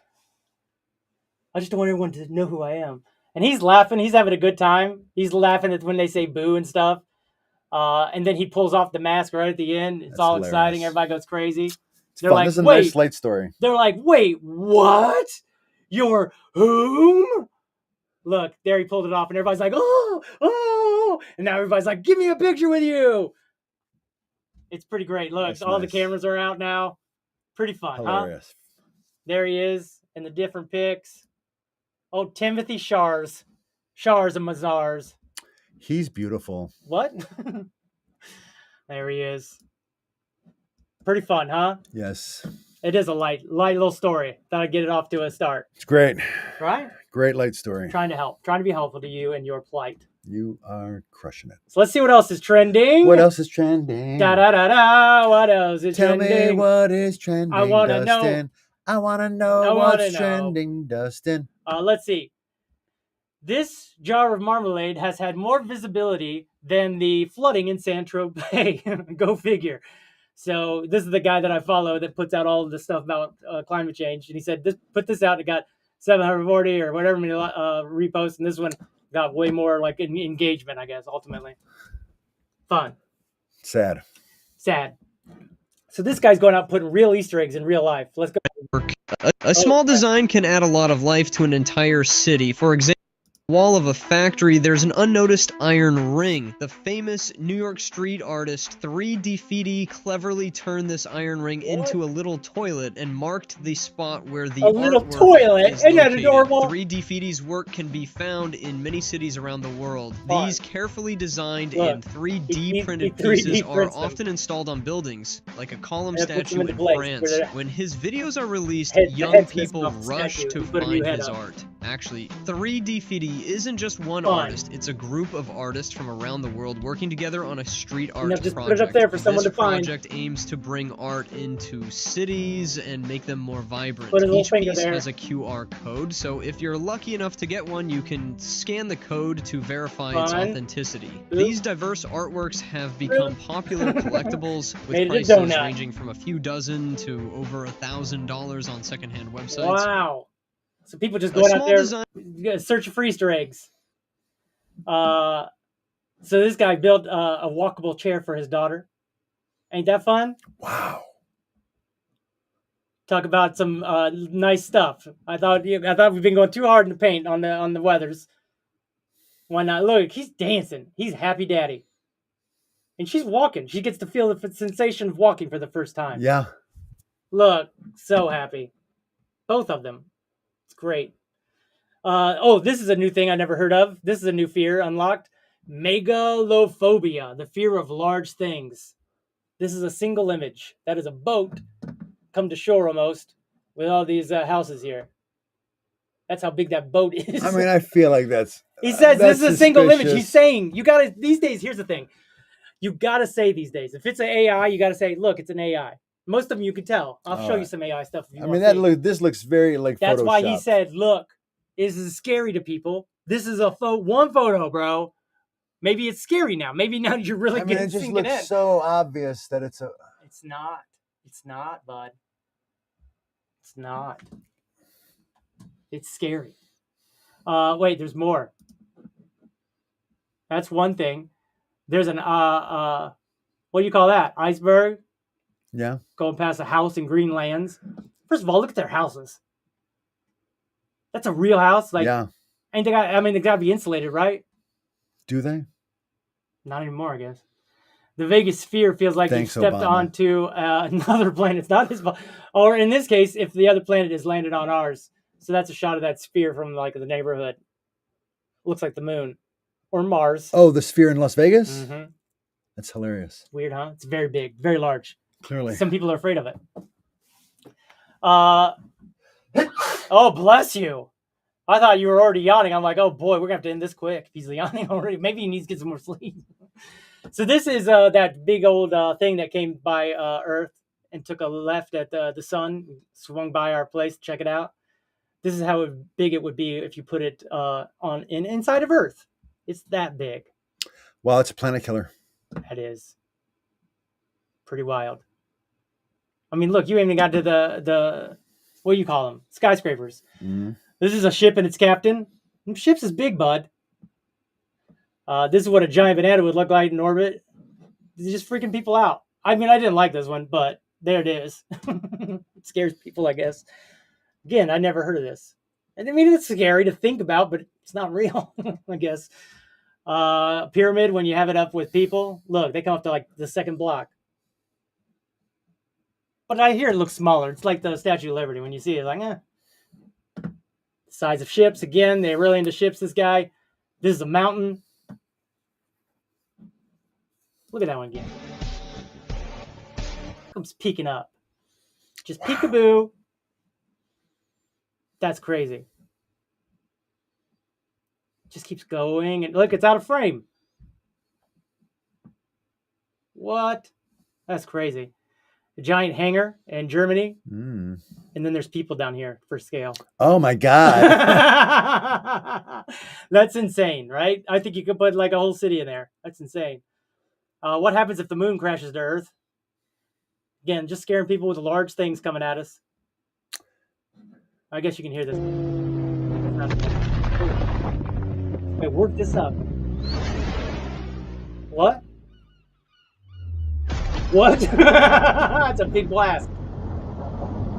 I just don't want everyone to know who I am. And he's laughing. He's having a good time. He's laughing at when they say boo and stuff. And then he pulls off the mask right at the end. It's all hilarious. Exciting. Everybody goes crazy. They're like, this is a nice light story. They're like, wait, what? You're whom? Look, there he pulled it off, and everybody's like, oh. And now everybody's like, give me a picture with you. It's pretty great. Look, all the cameras are out now. Pretty fun, hilarious. Huh? There he is in the different pics. Oh, Timothy Shars and Mazars. He's beautiful. What? There he is. Pretty fun, huh? Yes. It is a light little story. Thought I'd get it off to a start. It's great. Right? Great light story. Trying to be helpful to you and your plight. You are crushing it. So let's see what else is trending. What else is trending? Da da da da. What else is trending? Tell me what is trending. I want to know. I want to know what's trending, DUSTiN. Let's see. This jar of marmalade has had more visibility than the flooding in Saint-Tropez. Go figure. So this is the guy that I follow that puts out all of the stuff about climate change. And he said, put this out. And it got 740 or whatever many reposts. And this one got way more like engagement, I guess, ultimately. Fun. Sad. So this guy's going out putting real Easter eggs in real life. Let's go. A small design can add a lot of life to an entire city. For example, wall of a factory, there's an unnoticed iron ring. The famous New York street artist 3DFeedy cleverly turned this iron ring into a little toilet and marked the spot where the artwork is located. 3DFeedy's work can be found in many cities around the world. These carefully designed and 3D printed pieces are often installed on buildings, like a column statue in France. When his videos are released, young people rush to find his art. Actually, 3DFeedy isn't just one artist, it's a group of artists from around the world working together on a street art project. Put it up there for someone to find. This project aims to bring art into cities and make them more vibrant. Each piece has a QR code, so if you're lucky enough to get one, you can scan the code to verify its authenticity. These diverse artworks have become popular collectibles with prices ranging from a few dozen to over $1,000 on secondhand websites. Wow. So people just going out there searching for Easter eggs. So this guy built a walkable chair for his daughter. Ain't that fun? Wow. Talk about some nice stuff. I thought we've been going too hard in the paint on the weathers. Why not? Look, he's dancing. He's happy daddy. And she's walking. She gets to feel the sensation of walking for the first time. Yeah. Look, so happy. Both of them. Great. This is a new thing I never heard of. This is a new fear unlocked. Megalophobia, the fear of large things. This is a single image. That is a boat come to shore almost with all these houses here. That's how big that boat is. I mean, I feel like that's... He says this is a single image. He's saying, you got to... These days, here's the thing. You got to say these days. If it's an AI, you got to say, look, it's an AI. Most of them you can tell. I'll show you some AI stuff. If you want this looks very like. That's Photoshop. why he said, "Look, this is scary to people. This is one photo, bro. Maybe it's scary now. Maybe now you're really getting. It just looks so obvious that it's a. It's not. It's not, bud. It's not. It's scary. Wait, there's more. That's one thing. There's an what do you call that? Iceberg? Yeah. Going past a house in Greenlands. First of all, look at their houses. That's a real house. Like, yeah. And they got to be insulated, right? Do they? Not anymore, I guess. The Vegas sphere feels like you stepped onto another planet. It's not his fault. Or in this case, if the other planet has landed on ours. So that's a shot of that sphere from like the neighborhood. Looks like the moon. Or Mars. Oh, the sphere in Las Vegas? Mm-hmm. That's hilarious. Weird, huh? It's very big, very large. Clearly. Some people are afraid of it. Oh, bless you. I thought you were already yawning. I'm like, oh boy, we're going to have to end this quick. If he's yawning already, maybe he needs to get some more sleep. So this is that big old thing that came by Earth and took a left at the sun, swung by our place. Check it out. This is how big it would be if you put it inside of Earth. It's that big. Wow, it's a planet killer. That is pretty wild. I mean, look, you even got to the what do you call them? Skyscrapers. Mm-hmm. This is a ship and its captain. Ships is big, bud. This is what a giant banana would look like in orbit. It's just freaking people out. I mean, I didn't like this one, but there it is. It scares people, I guess. Again, I never heard of this. I mean, it's scary to think about, but it's not real, I guess. Pyramid, when you have it up with people, look, they come up to like the second block. But I hear it looks smaller. It's like the Statue of Liberty. When you see it, it's like, Size of ships, again, they're really into ships, this guy. This is a mountain. Look at that one again. Comes peeking up. Just peekaboo. That's crazy. Just keeps going. And look, it's out of frame. What? That's crazy. A giant hangar in Germany. Mm. And then there's people down here for scale. Oh my God. That's insane, right? I think you could put like a whole city in there. That's insane. What happens if the moon crashes to Earth? Again, just scaring people with large things coming at us. I guess you can hear this. Hey, work this up. What? What? That's a big blast.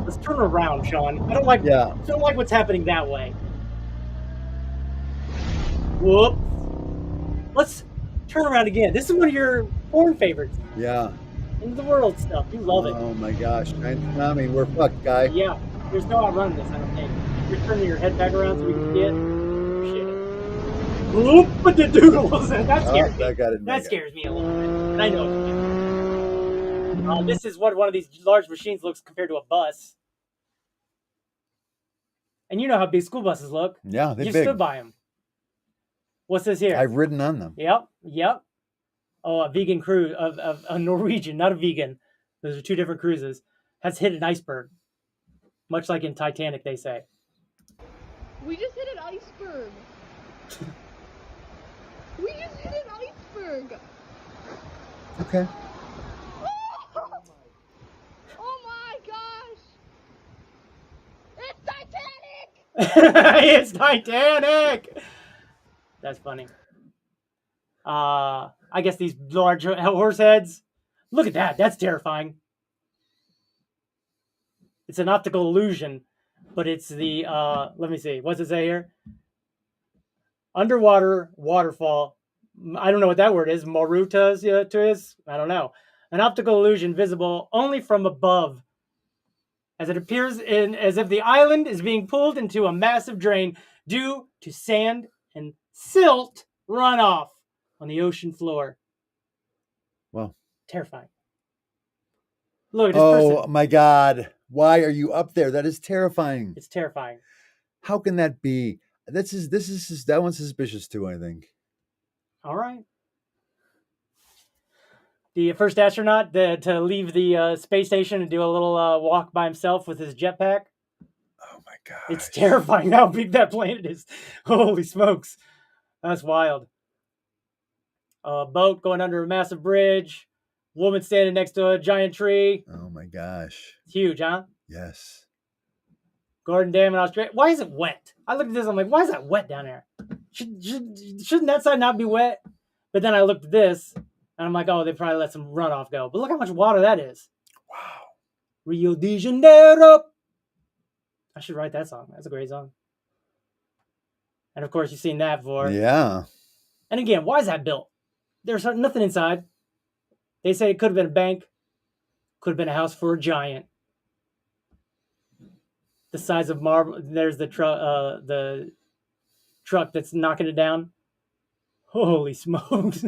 Let's turn around, Sean. I don't like what's happening that way. Whoop. Let's turn around again. This is one of your porn favorites. Yeah. Into the world stuff. You love it. Oh my gosh. I mean, we're fucked, guy. Yeah. There's no outrunning this, I don't think. You're turning your head back around so we can see it. Appreciate it. Whoop with the doodles. That scares me. That scares me a little bit. And I know it's this is what one of these large machines looks compared to a bus. And you know how big school buses look. Yeah, they're big. You stood by them. What's this here? I've ridden on them. Yep. Oh, a vegan cruise of a Norwegian, not a vegan. Those are two different cruises. Has hit an iceberg. Much like in Titanic, they say. We just hit an iceberg. We just hit an iceberg. Okay. Oh my gosh! It's Titanic! It's Titanic! That's funny. I guess these large horse heads. Look at that. That's terrifying. It's an optical illusion, but it's the, let me see. What's it say here? Underwater waterfall. I don't know what that word is. Morutas is? I don't know. An optical illusion visible only from above, as it appears as if the island is being pulled into a massive drain due to sand and silt runoff on the ocean floor. Well, terrifying. Look at this person. Oh my God. Why are you up there? That is terrifying. It's terrifying. How can that be? That one's suspicious too, I think. All right. The first astronaut to leave the space station and do a little walk by himself with his jetpack. Oh my God. It's terrifying how big that planet is. Holy smokes. That's wild. A boat going under a massive bridge. Woman standing next to a giant tree. Oh my gosh. It's huge, huh? Yes. Gordon Dam in Australia. Why is it wet? I looked at this. I'm like, why is that wet down there? Shouldn't that side not be wet? But then I looked at this, and I'm like, oh, they probably let some runoff go. But look how much water that is. Wow. Rio de Janeiro. I should write that song. That's a great song. And of course, you've seen that before. Yeah. And again, why is that built? There's nothing inside. They say it could have been a bank. Could have been a house for a giant. The size of marble. There's the truck that's knocking it down. Holy smokes!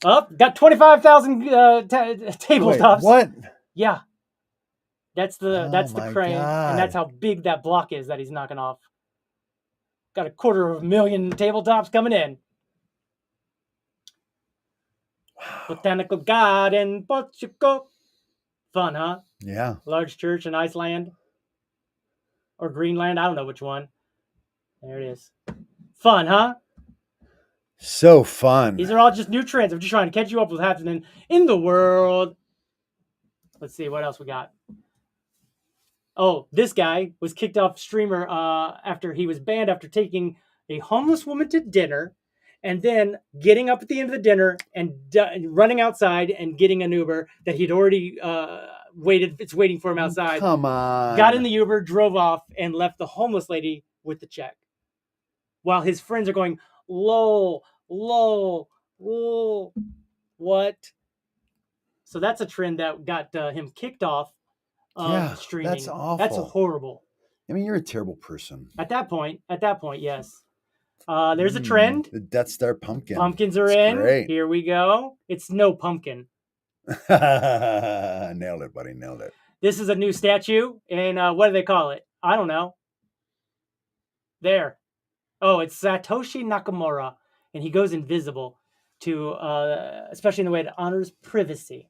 Oh, got 25,000 tabletops. Wait, what? Yeah, that's the crane, God. and that's how big that block is that he's knocking off. Got 250,000 tabletops coming in. Wow. Botanical Garden, Portugal. Fun, huh? Yeah. Large church in Iceland. Or Greenland, I don't know which one. There it is. Fun, huh? So fun. These are all just new trends. I'm just trying to catch you up with what's happening in the world. Let's see, what else we got? Oh, this guy was kicked off streamer after he was banned after taking a homeless woman to dinner and then getting up at the end of the dinner and running outside and getting an Uber that he'd already waiting for him outside. Come on. Got in the Uber, drove off, and left the homeless lady with the check. While his friends are going, lol, lol, lol. What? So that's a trend that got him kicked off of streaming. That's awful. That's horrible. I mean, you're a terrible person. At that point, yes. There's a trend. The Death Star pumpkin. Pumpkins are in. Great. Here we go. It's no pumpkin. Nailed it, buddy. Nailed it. This is a new statue, and what do they call it? I don't know. There. Oh, it's Satoshi Nakamura, and he goes invisible to, especially in the way that honors privacy.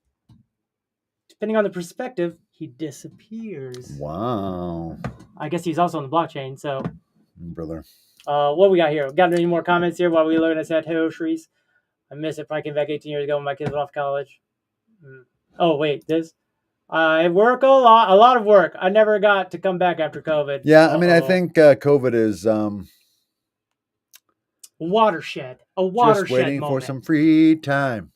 Depending on the perspective, he disappears. Wow. I guess he's also on the blockchain, so. Brother. What we got here? Got any more comments here while we look at Satoshi's? I miss it. Probably came back 18 years ago when my kids went off college. Oh, wait, this? I work a lot of work. I never got to come back after COVID. Yeah, I mean, I think COVID is watershed. Just waiting moment. for some free time.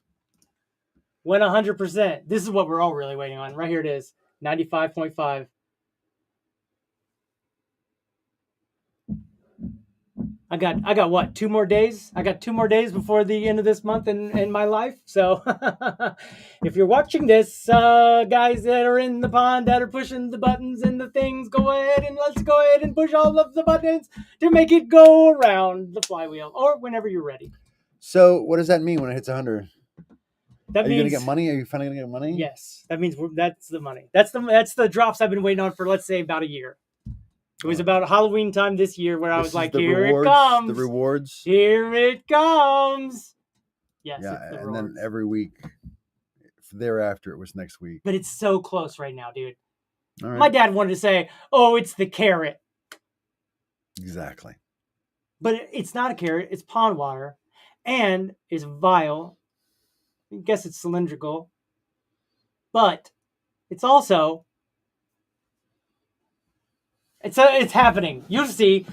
Went 100%. This is what we're all really waiting on. Right here it is. 95.5. I got what? 2 more days? I got 2 more days before the end of this month in my life. So if you're watching this, guys that are in the pond that are pushing the buttons and the things, let's go ahead and push all of the buttons to make it go around the flywheel or whenever you're ready. So what does that mean when it hits 100? Are you going to get money? Are you finally going to get money? Yes. That means that's the money. That's the drops I've been waiting on for, let's say, about a year. It was about Halloween time this year where I was like, here it comes. The rewards. Here it comes. Yes. Yeah, and then every week thereafter, it was next week. But it's so close right now, dude. All right. My dad wanted to say, oh, it's the carrot. Exactly. But it's not a carrot. It's pond water. And it's vial. I guess it's cylindrical. But it's also... It's happening. You'll see.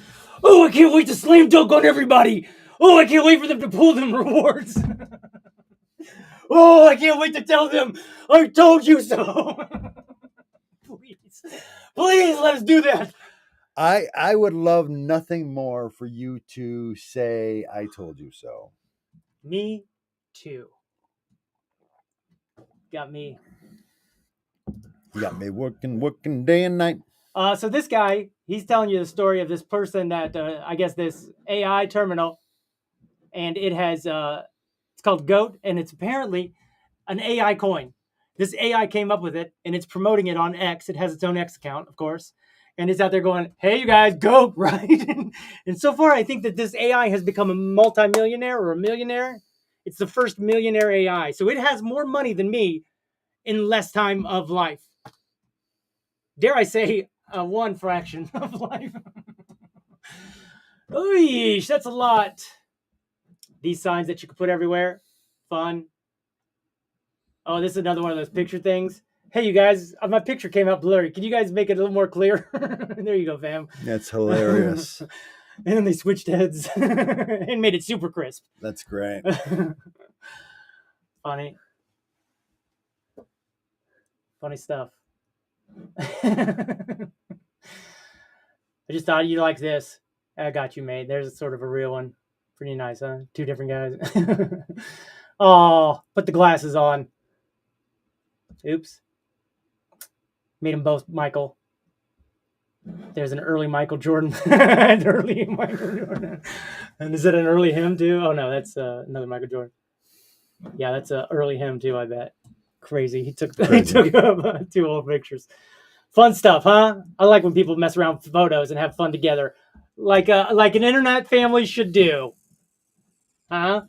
Oh, I can't wait to slam dunk on everybody. Oh, I can't wait for them to pull them rewards. Oh, I can't wait to tell them I told you so. Please let us do that. I would love nothing more for you to say I told you so. Me too. Got me. You got me working day and night. So this guy, he's telling you the story of this person that, I guess this AI terminal, and it has, it's called GOAT, and it's apparently an AI coin. This AI came up with it, and it's promoting it on X. It has its own X account, of course, and it's out there going, hey, you guys, GOAT, right? And so far, I think that this AI has become a multimillionaire or a millionaire. It's the first millionaire AI. So it has more money than me in less time of life. Dare I say, one fraction of life. Oeesh, that's a lot. These signs that you can put everywhere. Fun. Oh, this is another one of those picture things. Hey, you guys, my picture came out blurry. Can you guys make it a little more clear? There you go, fam. That's hilarious. And then they switched heads and made it super crisp. That's great. Funny stuff. I just thought you'd like this. I got you, mate. There's sort of a real one. Pretty nice, huh? Two different guys. Oh, put the glasses on. Oops. Made them both Michael. There's an early Michael Jordan. An early Michael Jordan. And is it an early him too? Oh no, that's another Michael Jordan. Yeah, that's an early him too, I bet. Crazy. He took 2 old pictures. Fun stuff, huh? I like when people mess around with photos and have fun together. Like an internet family should do. Huh?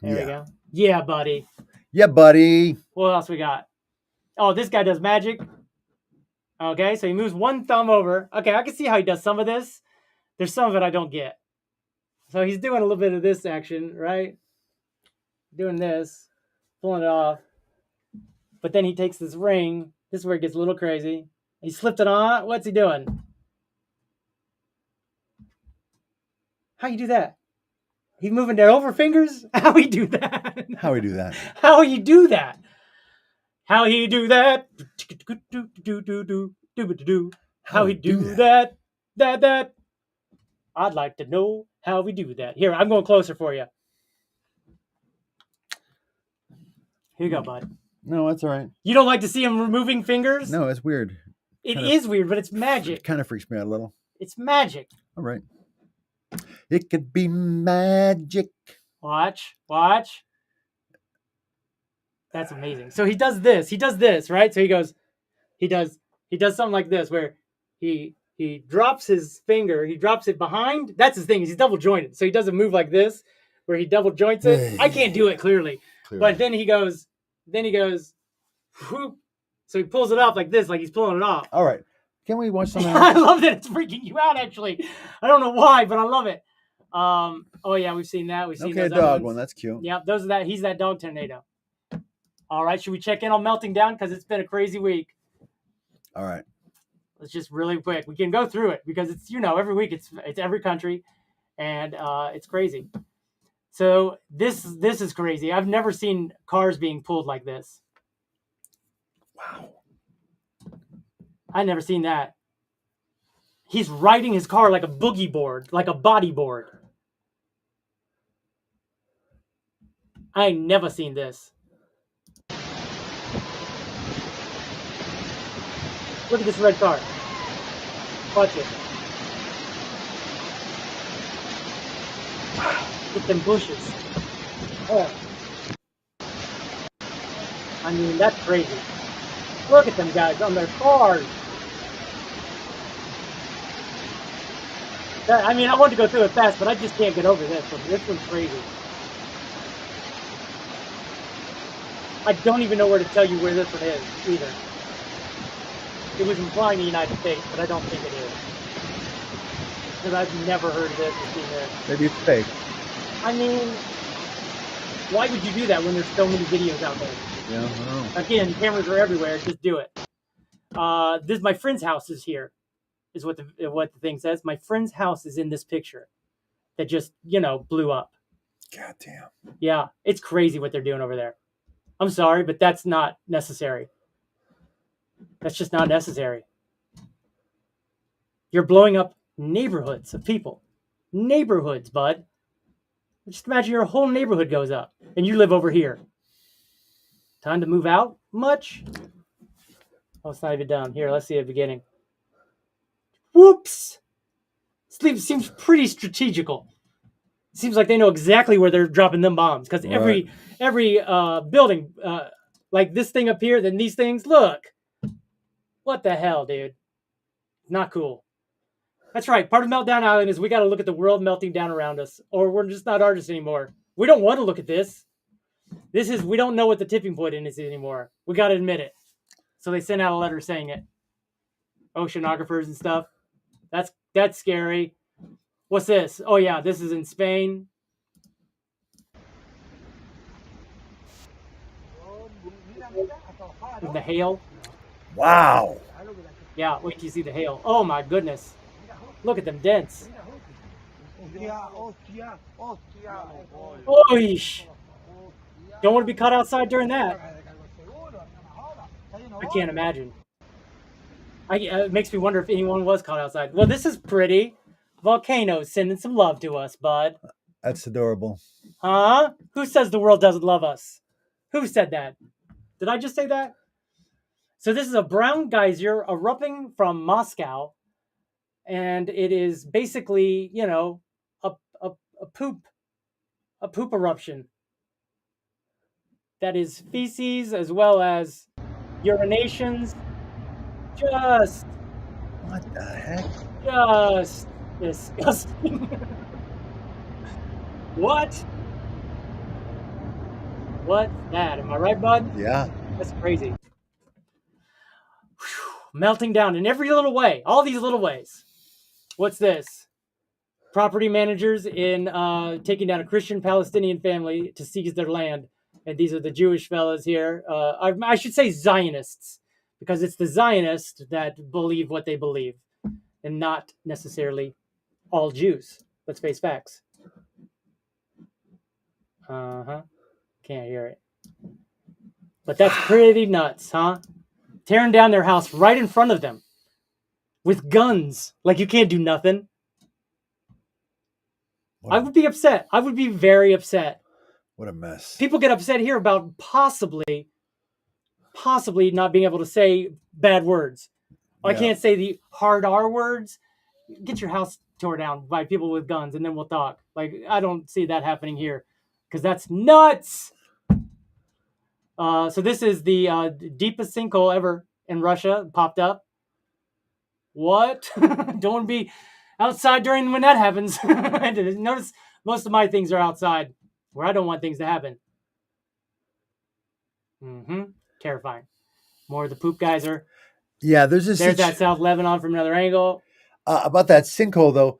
There we go. Yeah, buddy. Yeah, buddy. What else we got? Oh, this guy does magic. Okay, so he moves one thumb over. Okay, I can see how he does some of this. There's some of it I don't get. So he's doing a little bit of this action, right? Doing this, pulling it off. But then he takes this ring. This is where it gets a little crazy. He slipped it on. What's he doing? How you do that? He's moving that over fingers? How he do that? How he do that? How he do that? How he do that? How he do that? That. I'd like to know how we do that. Here, I'm going closer for you. Here you go, bud. No, that's all right. You don't like to see him removing fingers? No, it's weird. It is weird, but it's magic. It kind of freaks me out a little. It's magic. All right. It could be magic. Watch. That's amazing. So he does this, right? So he does something like this where he drops his finger, he drops it behind. That's his thing. He's double jointed. So he does a move like this where he double joints it. I can't do it clearly. But then he goes, whoop. So he pulls it off like this, like he's pulling it off. All right. Can we watch something? I love that it's freaking you out, actually. I don't know why, but I love it. Oh yeah, we've seen that. We've seen a dog one. That's cute. Yeah, he's that dog tornado. All right, should we check in on Melting Down? Because it's been a crazy week. All right. Let's just really quick. We can go through it because it's, every week it's every country, and it's crazy. So this is crazy. I've never seen cars being pulled like this. Wow. I never seen that. He's riding his car like a boogie board, like a body board. I ain't never seen this. Look at this red car. Watch it. Look at them bushes. Oh. I mean, that's crazy. Look at them guys on their cars. I wanted to go through it fast, but I just can't get over this one. This one's crazy. I don't even know where to tell you where this one is, either. It was implying the United States, but I don't think it is. Because I've never heard of this or seen this. Maybe it's fake. I mean, why would you do that when there's so many videos out there? Yeah, I don't know. Again, cameras are everywhere. Just do it. My friend's house is here, is what the thing says. My friend's house is in this picture that just, blew up. Goddamn. Yeah, it's crazy what they're doing over there. I'm sorry, but that's not necessary. That's just not necessary. You're blowing up neighborhoods of people. Neighborhoods, bud. Just imagine your whole neighborhood goes up, and you live over here. Time to move out? Much? Oh, it's not even done. Here, let's see the beginning. Whoops! Seems pretty strategical. Seems like they know exactly where they're dropping them bombs, because every building, like this thing up here, then these things, look. What the hell, dude? Not cool. That's right. Part of Meltdown Island is we got to look at the world melting down around us, or we're just not artists anymore. We don't want to look at this. We don't know what the tipping point is anymore. We got to admit it. So they sent out a letter saying it. Oceanographers and stuff. That's scary. What's this? Oh yeah, this is in Spain. with the hail. Wow. Yeah, wait till you see the hail. Oh my goodness. Look at them dents. Oish. Don't want to be caught outside during that. I can't imagine. It makes me wonder if anyone was caught outside. Well, this is pretty. Volcanoes sending some love to us, bud. That's adorable. Huh? Who says the world doesn't love us? Who said that? Did I just say that? So this is a brown geyser erupting from Moscow, and it is basically, you know, a poop eruption. That is feces as well as urinations. Just what the heck? Just disgusting. What? What's that? Am I right, bud? Yeah. That's crazy. Melting down in every little way. All these little ways. What's this? Property managers in taking down a Christian Palestinian family to seize their land. And these are the Jewish fellas here. I should say Zionists, because it's the Zionists that believe what they believe, and not necessarily all Jews. Let's face facts. Uh-huh. Can't hear it. But that's pretty nuts, huh? Tearing down their house right in front of them with guns. Like, you can't do nothing. I would be upset. I would be very upset. What a mess. People get upset here about possibly not being able to say bad words. Yeah. I can't say the hard R words. Get your house tore down by people with guns, and then we'll talk. Like, I don't see that happening here, because that's nuts. So this is the deepest sinkhole ever in Russia. Popped up. What? Don't want to be outside during when that happens. Notice most of my things are outside, where I don't want things to happen. Terrifying. More of the poop geyser. Yeah, there's that South Lebanon from another angle. About that sinkhole, though,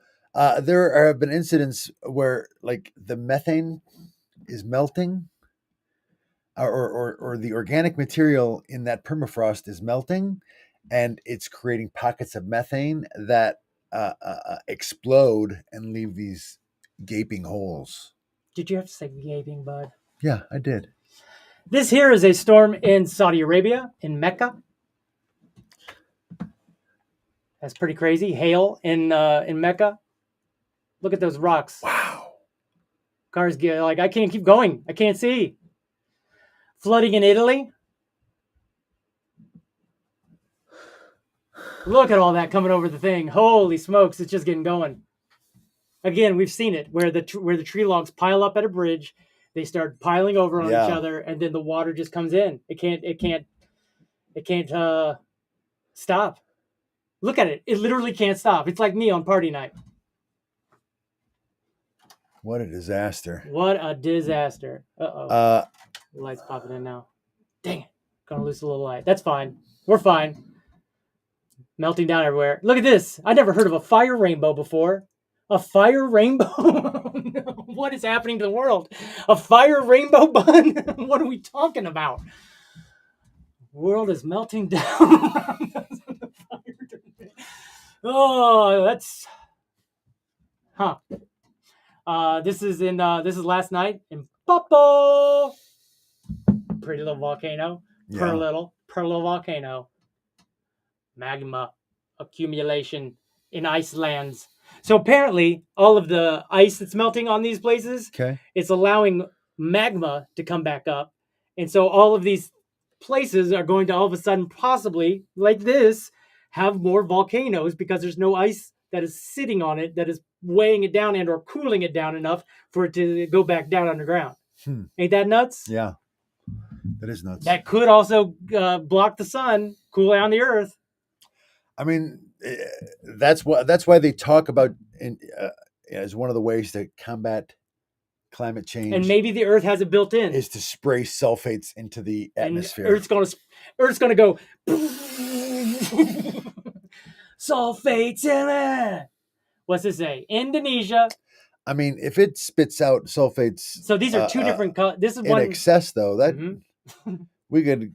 there have been incidents where, like, the methane is melting, or the organic material in that permafrost is melting, and it's creating pockets of methane that explode and leave these gaping holes. Did you have to say gaping, bud? Yeah, I did. This here is a storm in Saudi Arabia, in Mecca. That's pretty crazy. Hail in Mecca. Look at those rocks. Wow. Cars get like, I can't keep going. I can't see. Flooding in Italy. Look at all that coming over the thing. Holy smokes, it's just getting going. Again, we've seen it where the tree logs pile up at a bridge. They start piling over on each other, and then the water just comes in. It can't stop. Look at it. It literally can't stop. It's like me on party night. What a disaster. What a disaster. Uh-oh. The light's popping in now. Dang it. Gonna lose a little light. That's fine. We're fine. Melting down everywhere. Look at this. I never heard of a fire rainbow before. A fire rainbow? What is happening to the world? A fire rainbow bun? What are we talking about? The world is melting down. Oh, that's... Huh. This is last night in Popo. Pretty little volcano. Yeah. Per little volcano. Magma accumulation in Iceland's. So apparently, all of the ice that's melting on these places, it's allowing magma to come back up. And so all of these places are going to all of a sudden, possibly, like this, have more volcanoes because there's no ice that is sitting on it that is weighing it down and or cooling it down enough for it to go back down underground. Ain't that nuts? Yeah, that is nuts. That could also block the sun, cool down the earth. I mean, that's why they talk about as one of the ways to combat climate change. And maybe the earth has it built in. Is to spray sulfates into the atmosphere. And Earth's gonna go sulfates in it. What's it say? Indonesia. I mean, if it spits out sulfates. So these are two different colors. This is in one excess, though. That we could.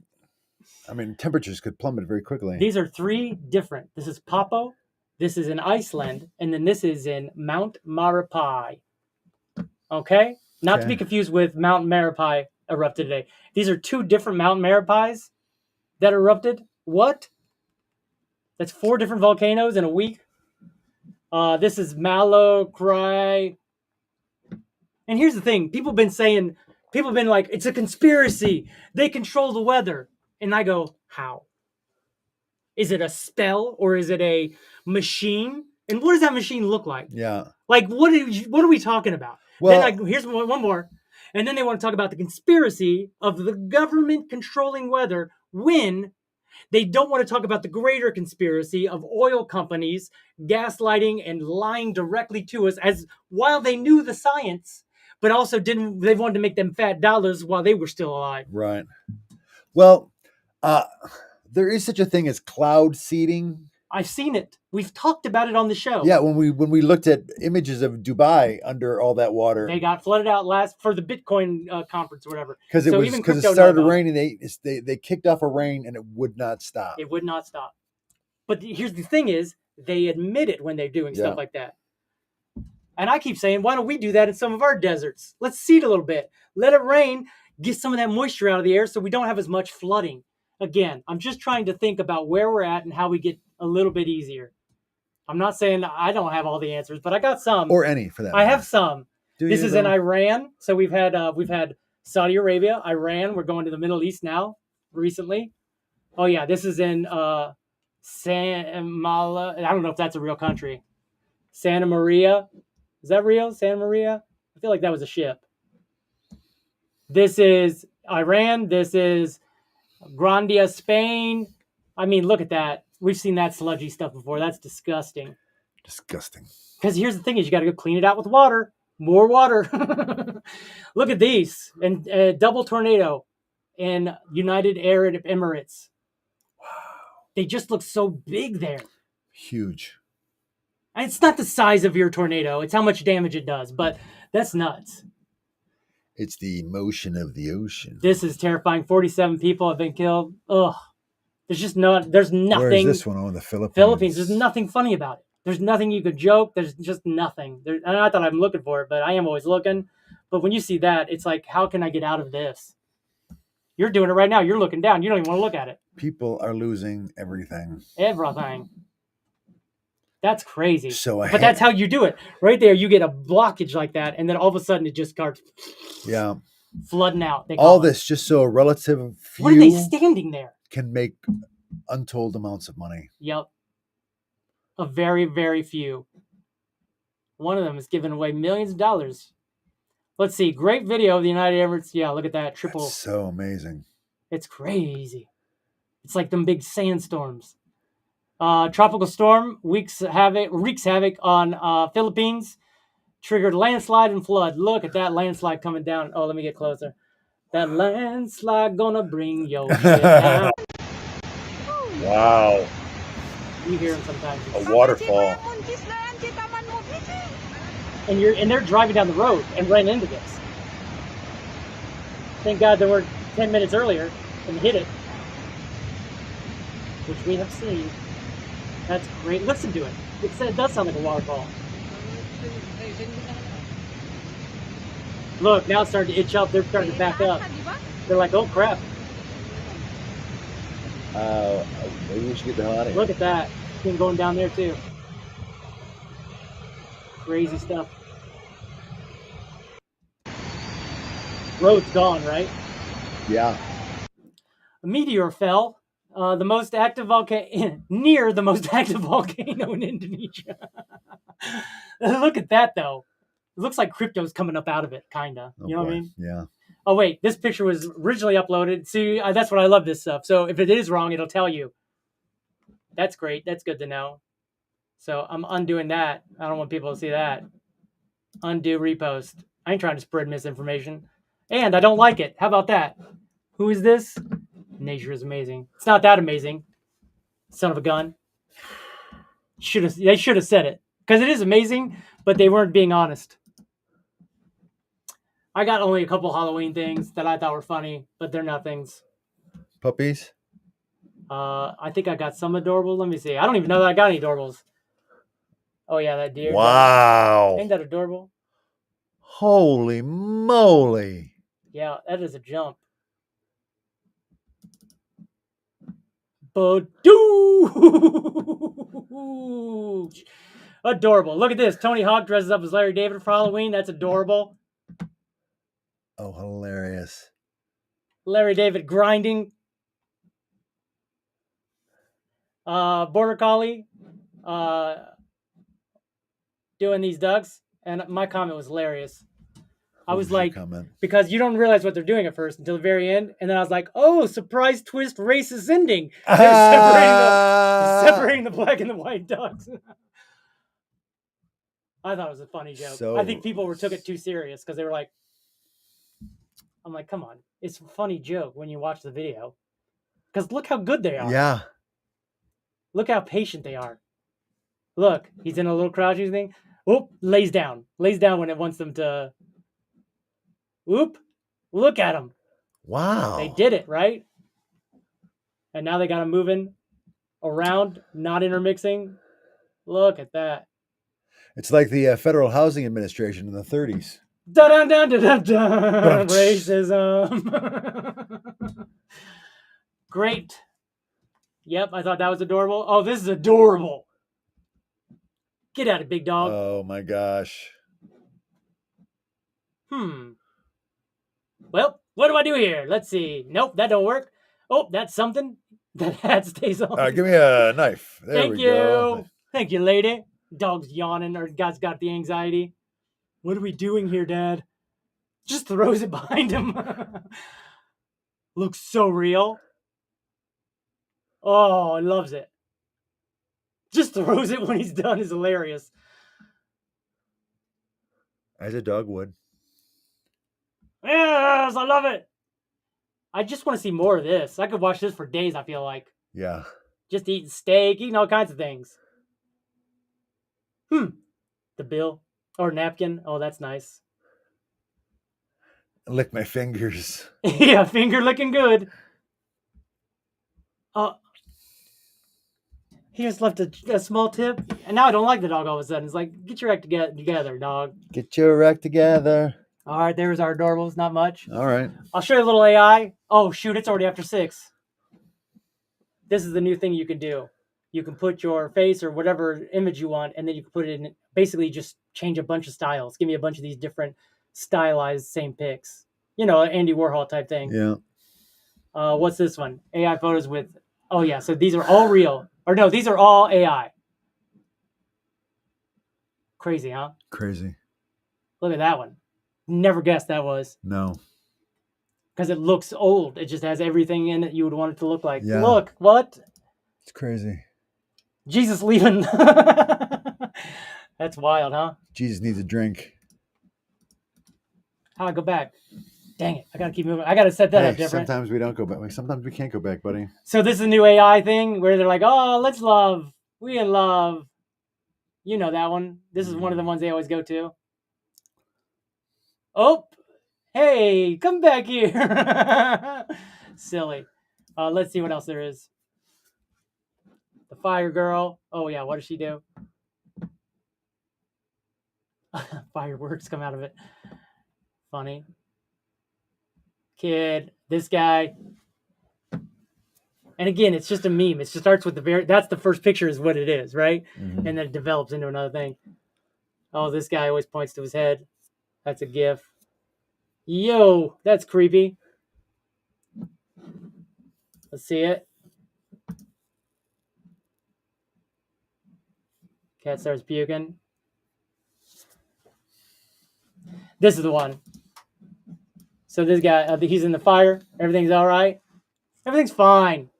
I mean, temperatures could plummet very quickly. These are 3 different. This is Papo, this is in Iceland, and then this is in Mount Marapi. Okay? Not to be confused with Mount Marapi erupted today. These are 2 different Mount Marapis that erupted. What? That's 4 different volcanoes in a week. This is Malocry. And here's the thing. People have been like, it's a conspiracy. They control the weather. And I go, how? Is it a spell or is it a machine? And what does that machine look like? Yeah. Like, what are we talking about? Well, then here's one more. And then they want to talk about the conspiracy of the government controlling weather when they don't want to talk about the greater conspiracy of oil companies gaslighting and lying directly to us, as while they knew the science, but also they wanted to make them fat dollars while they were still alive. Right. Well, there is such a thing as cloud seeding. I've seen it. We've talked about it on the show. Yeah, when we looked at images of Dubai under all that water, they got flooded out for the Bitcoin conference or whatever. Because it started raining. They kicked off a rain and it would not stop. It would not stop. But here's the thing: is they admit it when they're doing stuff like that. And I keep saying, why don't we do that in some of our deserts? Let's seed a little bit. Let it rain. Get some of that moisture out of the air so we don't have as much flooding. Again, I'm just trying to think about where we're at and how we get a little bit easier. I'm not saying I don't have all the answers, but I got some. Or any for that. I have some. This is in Iran. So we've had Saudi Arabia, Iran. We're going to the Middle East now, recently. Oh yeah, this is in Samala. I don't know if that's a real country. Santa Maria. Is that real? Santa Maria? I feel like that was a ship. This is Iran. This is Grandia, Spain. I mean, look at that. We've seen that sludgy stuff before. That's disgusting. Disgusting. Because here's the thing: is you got to go clean it out with water. More water. Look at these. And double tornado in United Arab Emirates. Wow. They just look so big there. Huge. And it's not the size of your tornado. It's how much damage it does. But that's nuts. It's the motion of the ocean. This is terrifying. 47 people have been killed. Ugh. There's nothing. Where is this one? Oh, in the Philippines. Philippines. There's nothing funny about it. There's nothing you could joke. There's just nothing. And I thought I'm looking for it, but I am always looking. But when you see that, it's like, how can I get out of this? You're doing it right now. You're looking down. You don't even want to look at it. People are losing everything. Everything. That's crazy. But that's how you do it. Right there, you get a blockage like that, and then all of a sudden it just starts flooding out. All this just so a relative few what are they standing there? Can make untold amounts of money. Yep. A very, very few. One of them is giving away millions of dollars. Let's see. Great video of the United Emirates. Yeah, look at that. Triple. That's so amazing. It's crazy. It's like them big sandstorms. Tropical storm wreaks havoc on Philippines. Triggered landslide and flood. Look at that landslide coming down. Oh, let me get closer. That landslide gonna bring your shit down. Wow. You hear them sometimes. A waterfall. And they're driving down the road and ran into this. Thank God they were 10 minutes earlier and hit it. Which we have seen. That's great. Listen to it. It does sound like a waterfall. Look, now it's starting to itch up. They're starting to back up. They're like, oh crap. Maybe we should get the hell out of here. Look at that. Thing going down there too. Crazy stuff. Road's gone, right? Yeah. A meteor fell. The most active volcano near the most active volcano in Indonesia. Look at that though. It looks like crypto's coming up out of it, kinda. You know what I mean? Yeah. Oh wait, this picture was originally uploaded. See, that's what I love this stuff. So if it is wrong, it'll tell you. That's great. That's good to know. So I'm undoing that. I don't want people to see that. Undo repost. I ain't trying to spread misinformation. And I don't like it. How about that? Who is this? Nature is amazing. It's not that amazing. Son of a gun. They should have said it. Because it is amazing, but they weren't being honest. I got only a couple Halloween things that I thought were funny, but they're nothings. Puppies? I think I got some adorables. Let me see. I don't even know that I got any adorables. Oh yeah, that deer. Wow. Ain't that adorable? Holy moly. Yeah, that is a jump. Badoosh! Adorable. Look at this. Tony Hawk dresses up as Larry David for Halloween. That's adorable. Oh, hilarious. Larry David grinding. Border Collie doing these ducks. And my comment was hilarious. I was like, because you don't realize what they're doing at first until the very end. And then I was like, oh, surprise twist, racist ending. They're separating the black and the white ducks. I thought it was a funny joke. I think people took it too serious because they were like, I'm like, come on. It's a funny joke when you watch the video. Because look how good they are. Yeah. Look how patient they are. Look, he's in a little crouching thing. Oop, lays down. Lays down when it wants them to. Oop, look at them. Wow. They did it, right? And now they got them moving around, not intermixing. Look at that. It's like the Federal Housing Administration in the 30s. Dun dun dun dun dun. Racism. Great. Yep, I thought that was adorable. Oh, this is adorable. Get at it, big dog. Oh my gosh. Well, what do I do here? Let's see. Nope, that don't work. Oh, that's something. That hat stays on. Give me a knife. There Thank we you. go. Thank you, lady. Dog's yawning or God's got the anxiety. What are we doing here, Dad? Just throws it behind him. Looks so real. Oh, loves it. Just throws it when he's done is hilarious. As a dog would. Yes, I love it. I just want to see more of this. I could watch this for days, I feel like. Yeah. Just eating steak, eating all kinds of things. The bill or napkin. Oh, that's nice. Lick my fingers. Yeah, finger licking good. He just left a small tip. And now I don't like the dog all of a sudden. It's like, get your act together, dog. Get your act together. All right, there's our adorables. Not much. All right. I'll show you a little AI. Oh, shoot, it's already after 6. This is the new thing you can do. You can put your face or whatever image you want, and then you can put it in, basically just change a bunch of styles. Give me a bunch of these different stylized same pics. You know, Andy Warhol type thing. Yeah. What's this one? AI photos with, oh yeah, so these are all real. Or no, these are all AI. Crazy, huh? Crazy. Look at that one. Never guessed that was. No. Because it looks old. It just has everything in it you would want it to look like. Yeah. Look, what? It's crazy. Jesus leaving. That's wild, huh? Jesus needs a drink. How do I go back? Dang it. I got to keep moving. I got to set that up different. Sometimes we don't go back. Sometimes we can't go back, buddy. So this is a new AI thing where they're like, oh, let's love. We in love. You know that one. This is one of the ones they always go to. Oh, hey, come back here. Silly. Let's see what else there is. The fire girl. Oh, yeah. What does she do? Fireworks come out of it. Funny. Kid. This guy. And again, it's just a meme. It just starts with that's the first picture is what it is, right? Mm-hmm. And then it develops into another thing. Oh, this guy always points to his head. That's a GIF. Yo, that's creepy. Let's see it. Cat starts puking. This is the one. So this guy, he's in the fire. Everything's all right. Everything's fine.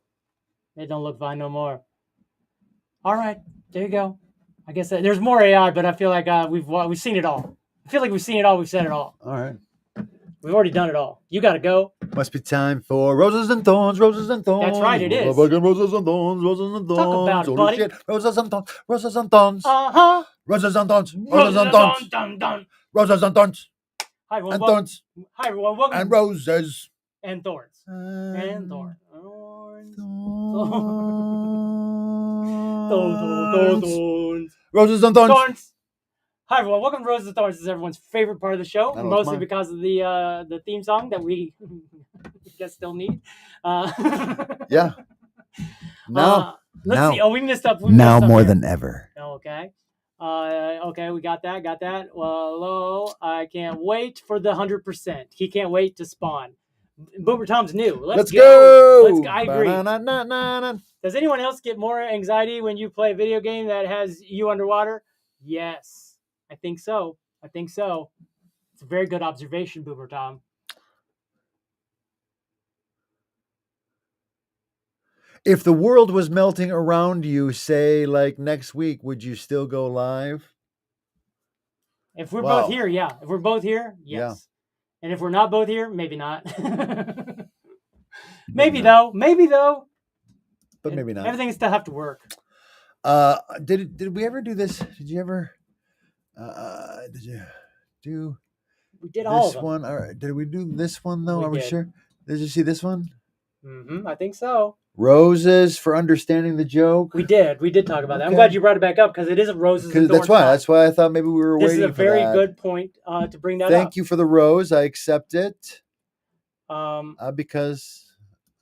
It don't look fine no more. All right, there you go. I guess there's more AI, but I feel like we've seen it all. I feel like we've seen it all. We've said it all. All right. We've already done it all. You got to go. Must be time for roses and thorns, roses and thorns. That's right, it is. Roses and thorns, roses and thorns. Talk about it, buddy. Shit. Roses and thorns, roses and thorns. Uh-huh. Roses and thorns, roses and thorns. Roses and thorns. Hi, everyone. And thorns. Hi, everyone. Welcome. And roses. And thorns. And thorns. Roses and Thorns. Hi everyone, welcome to Roses and Thorns. This is everyone's favorite part of the show, mostly because of the theme song that we guess still need. Yeah. Let's see. Oh, we missed up. Now more than ever. Okay. Okay, we got that. Well, I can't wait for the 100%. He can't wait to spawn. Boomer Tom's new. Let's go. I agree. Does anyone else get more anxiety when you play a video game that has you underwater? Yes, I think so. It's a very good observation, Boomer Tom. If the world was melting around you, say like next week, would you still go live? If we're both here, yeah. If we're both here, yes. Yeah. And if we're not both here, maybe not. Maybe though. But maybe not. Everything still have to work. Did we ever do this? Did you ever? Did you do? We did all this of them. One. All right. Did we do this one though? Are we sure? Did you see this one? Mm-hmm. I think so. Roses for understanding the joke. We did talk about that. Okay. I'm glad you brought it back up because it is a roses and thorns. That's why I thought maybe we were waiting for that. This is a very good point to bring that up. Thank you for the rose. I accept it. Because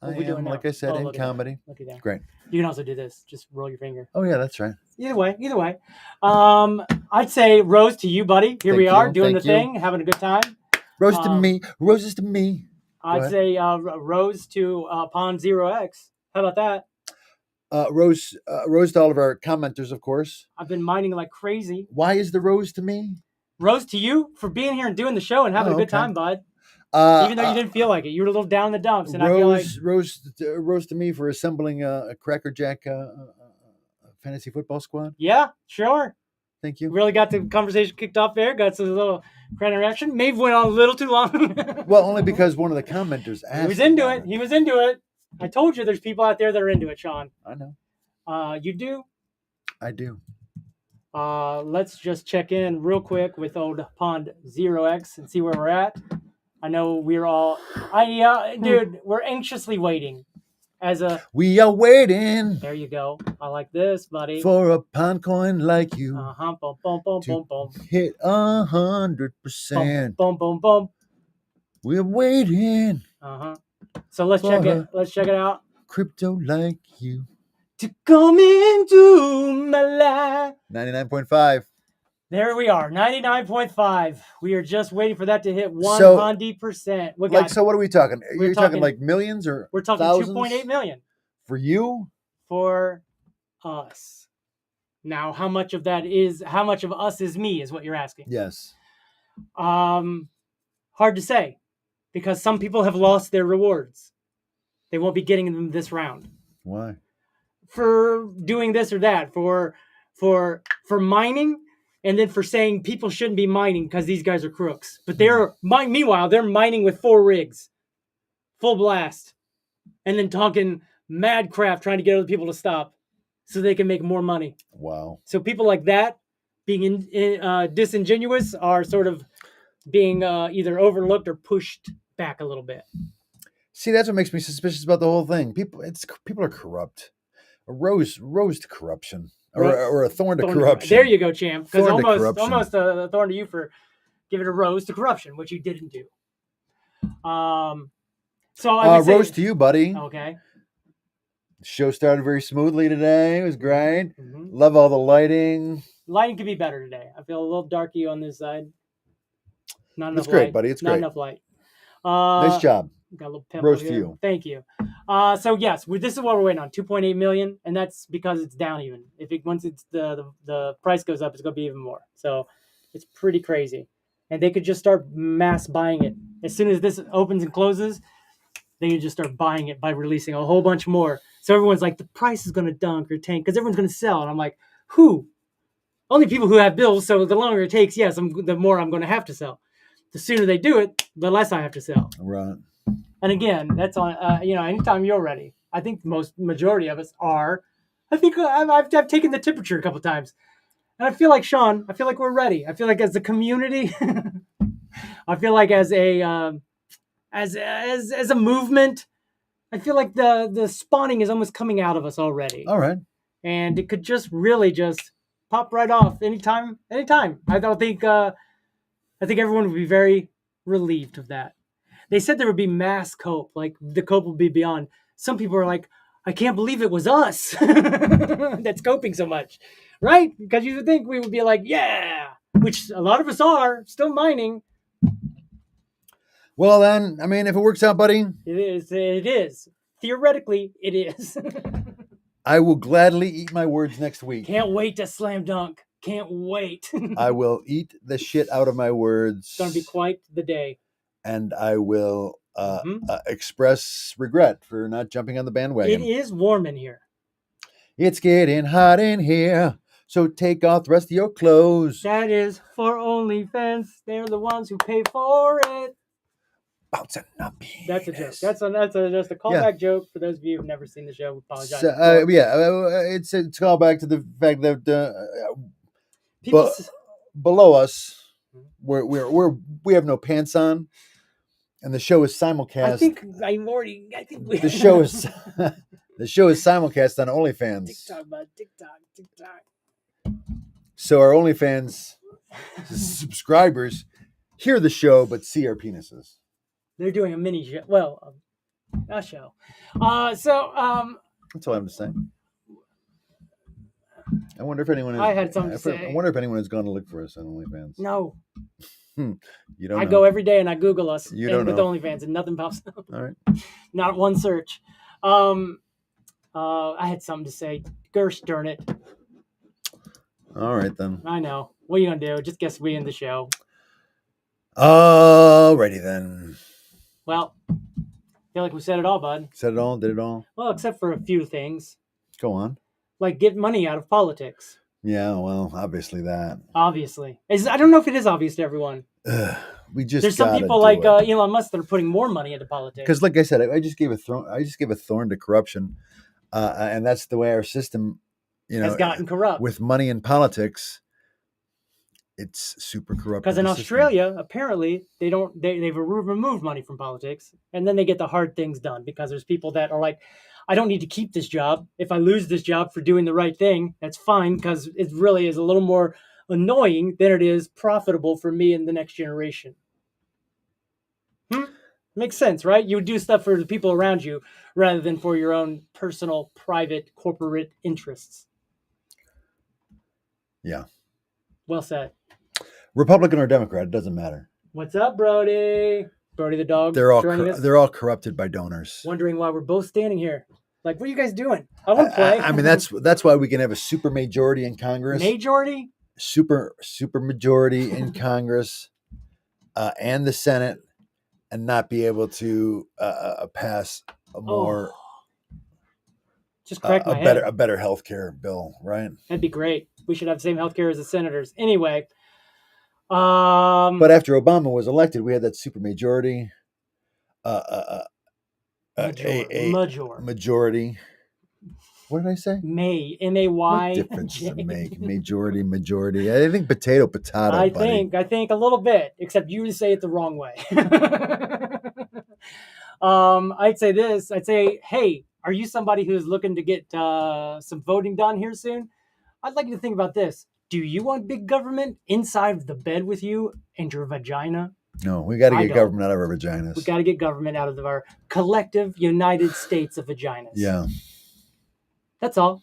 I am, like I said, in comedy. Look at that. Great. You can also do this. Just roll your finger. Oh yeah, that's right. Either way. I'd say rose to you, buddy. Here we are doing the thing, having a good time. Rose to me. Roses to me. I'd say rose to Pond 0x. How about that? Rose to all of our commenters, of course. I've been mining like crazy. Why is the rose to me? Rose to you for being here and doing the show and having a good time, bud. Even though you didn't feel like it, you were a little down in the dumps. And I feel like rose to me for assembling a Cracker Jack fantasy football squad. Yeah, sure. Thank you. Really got the conversation kicked off there. Got some little crowd reaction. Maybe went on a little too long. Well, only because one of the commenters asked. He was into it. I told you there's people out there that are into it, Sean. I know. You do? I do. Let's just check in real quick with old Pond 0x and see where we're at. I know we're all... dude, we're anxiously waiting. We are waiting. There you go. I like this, buddy. For a pond coin like you. Boom, boom, boom, boom, boom. Hit 100%. Boom, boom, boom. We're waiting. So let's check it. Let's check it out. Crypto like you. To come into my life. 99.5. There we are. 99.5. We are just waiting for that to hit 100%. So what are we talking? You're talking like millions or we're talking thousands? 2.8 million. For you? For us. Now, how much of us is me is what you're asking. Yes. Hard to say. Because some people have lost their rewards. They won't be getting them this round. Why? For doing this or that. For mining, and then for saying people shouldn't be mining because these guys are crooks. But meanwhile, they're mining with 4 rigs. Full blast. And then talking mad crap, trying to get other people to stop so they can make more money. Wow. So people like that, being disingenuous, are sort of being either overlooked or pushed back a little bit. See, that's what makes me suspicious about the whole thing. People are corrupt. A rose to corruption, or a thorn to corruption. There you go, champ. Because almost a thorn to you for giving a rose to corruption, which you didn't do. So I would say, rose to you, buddy. Okay. The show started very smoothly today. It was great. Mm-hmm. Love all the lighting. Lighting could be better today. I feel a little darky on this side. Not enough. It's great, light. Buddy. It's not great. Enough light. Nice job. Got a little pimple Rose here. to you. Thank you. So yes, this is what we're waiting on. 2.8 million, and that's because it's down even. Once it's the price goes up, it's gonna be even more. So it's pretty crazy. And they could just start mass buying it. As soon as this opens and closes, they can just start buying it by releasing a whole bunch more. So everyone's like, the price is gonna dunk or tank because everyone's gonna sell. And I'm like, who? Only people who have bills. So the longer it takes, yes, the more I'm gonna have to sell. The sooner they do it, the less I have to sell. Right. And again, that's on, anytime you're ready. I think the majority of us are. I think I've taken the temperature a couple times. And I feel like, Sean, we're ready. I feel like as a community, I feel like as a movement, I feel like the spawning is almost coming out of us already. All right. And it could just really just pop right off anytime. I don't think I think everyone would be very relieved of that. They said there would be mass cope, like the cope will be beyond. Some people are like, I can't believe it was us that's coping so much, right? Because you would think we would be like, yeah, which a lot of us are still mining. Well, then, I mean, if it works out, buddy. It is. It is. Theoretically, it is. I will gladly eat my words next week. Can't wait to slam dunk. Can't wait. I will eat the shit out of my words. It's going to be quite the day. And I will express regret for not jumping on the bandwagon. It is warm in here. It's getting hot in here, so take off the rest of your clothes. That is for OnlyFans. They're the ones who pay for it. That's a joke. That's just a callback joke for those of you who've never seen the show. We apologize. So, it's a callback to the fact that below us, we have no pants on, and the show is simulcast. I think the show is the show is simulcast on OnlyFans. TikTok. So our OnlyFans subscribers hear the show but see our penises. They're doing a mini show. Well, a show. That's all I'm to say. I wonder if anyone. I had something to say. I wonder if anyone has gone to look for us on OnlyFans. No. You don't. I go every day and I Google us with OnlyFans and nothing pops up. All right. Not one search. I had something to say. Gersh darn it. All right then. I know. What are you gonna do? Just guess we end the show. Alrighty then. Well, I feel like we said it all, bud. Said it all, did it all. Well, except for a few things. Go on. Like get money out of politics. Yeah, well, obviously that. Obviously. I don't know if it is obvious to everyone. There's some people like Elon Musk that are putting more money into politics. Because like I said, I just gave a thorn to corruption. And that's the way our system, has gotten corrupt. With money in politics, it's super corrupt. Because in Australia, apparently, they've removed money from politics, and then they get the hard things done because there's people that are like, I don't need to keep this job. If I lose this job for doing the right thing, that's fine because it really is a little more annoying than it is profitable for me and the next generation. Makes sense, right? You would do stuff for the people around you rather than for your own personal, private, corporate interests. Yeah. Well said. Republican or Democrat, it doesn't matter. What's up, Brody? Brody the dog. They're all corrupted by donors. Wondering why we're both standing here. Like, what are you guys doing? I want to play. I mean, that's why we can have a super majority in Congress. Majority? Super majority in Congress and the Senate, and not be able to pass a more just crack my head. a better healthcare bill, right? That'd be great. We should have the same healthcare as the senators. Anyway. But after Obama was elected, we had that super majority. Majority. What did I say? M-A-Y. What difference does it make? Majority. I think potato. I think a little bit, except you say it the wrong way. I'd say this. I'd say, hey, are you somebody who's looking to get some voting done here soon? I'd like you to think about this. Do you want big government inside the bed with you and your vagina? No, we got to get government out of our vaginas. We got to get government out of our collective United States of vaginas. Yeah. That's all.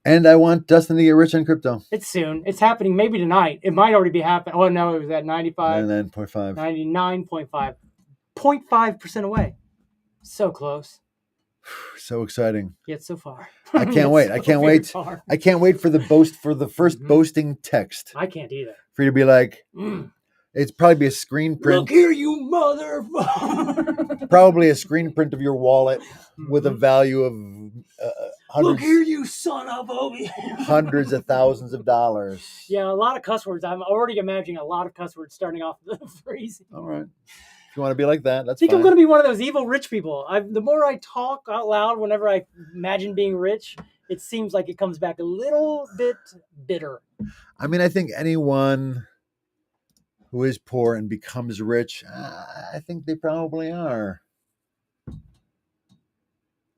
And I want Dustin to get rich on crypto. It's soon. It's happening maybe tonight. It might already be happening. Oh, no, it was at 99.5. 99.5. 0.5% away. So close. So exciting. Yet so far. I can't wait. I can't wait. I can't wait for the first boasting text. I can't either. For you to be like, it's probably be a screen print. Look here, you motherfucker. Probably a screen print of your wallet with a value of hundreds. Look here, you son of a. Hundreds of thousands of dollars. Yeah, a lot of cuss words. I'm already imagining a lot of cuss words starting off the phrase. All right. If you want to be like that, that's fine. I think I'm going to be one of those evil rich people. The more I talk out loud whenever I imagine being rich, it seems like it comes back a little bit bitter. I mean, I think anyone who is poor and becomes rich, I think they probably are.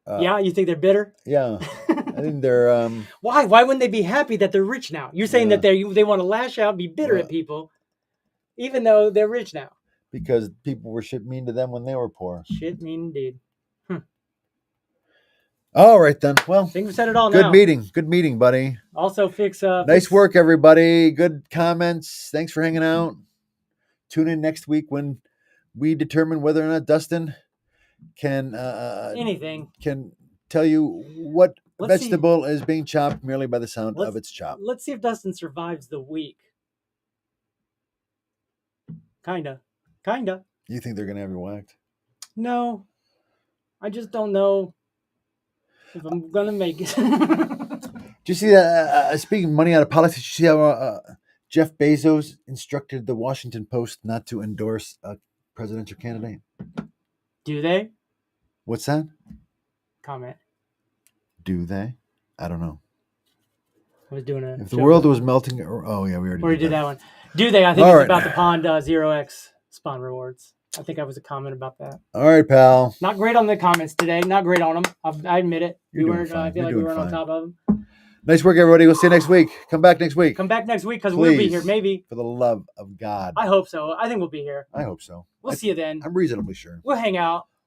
Yeah, you think they're bitter? Yeah, I think they're. Why? Why wouldn't they be happy that they're rich now? You're saying that they want to lash out, and be bitter at people, even though they're rich now. Because people were shit mean to them when they were poor. Shit mean indeed. All right then. Well, I think we said it all good now. Good meeting, buddy. Also fix. Nice work, everybody. Good comments. Thanks for hanging out. Tune in next week when we determine whether or not DUSTiN can can tell you what vegetable is being chopped merely by the sound of its chop. Let's see if DUSTiN survives the week. Kinda. You think they're gonna have you whacked? No, I just don't know if I'm gonna make it. Do you see that? Speaking of money out of politics, you see how Jeff Bezos instructed the Washington Post not to endorse a presidential candidate? Do they? What's that? Comment. Do they? I don't know. I was doing If the world was melting, we already did that one. Do they? I think it's about the POND 0x spawn rewards. I think I was a comment about that. All right, pal. Not great on the comments today. Not great on them. I admit it. I feel like we weren't on top of them. Nice work, everybody. We'll see you next week. Come back next week. Come back next week because we'll be here, maybe. For the love of God. I hope so. I think we'll be here. I hope so. We'll see you then. I'm reasonably sure. We'll hang out.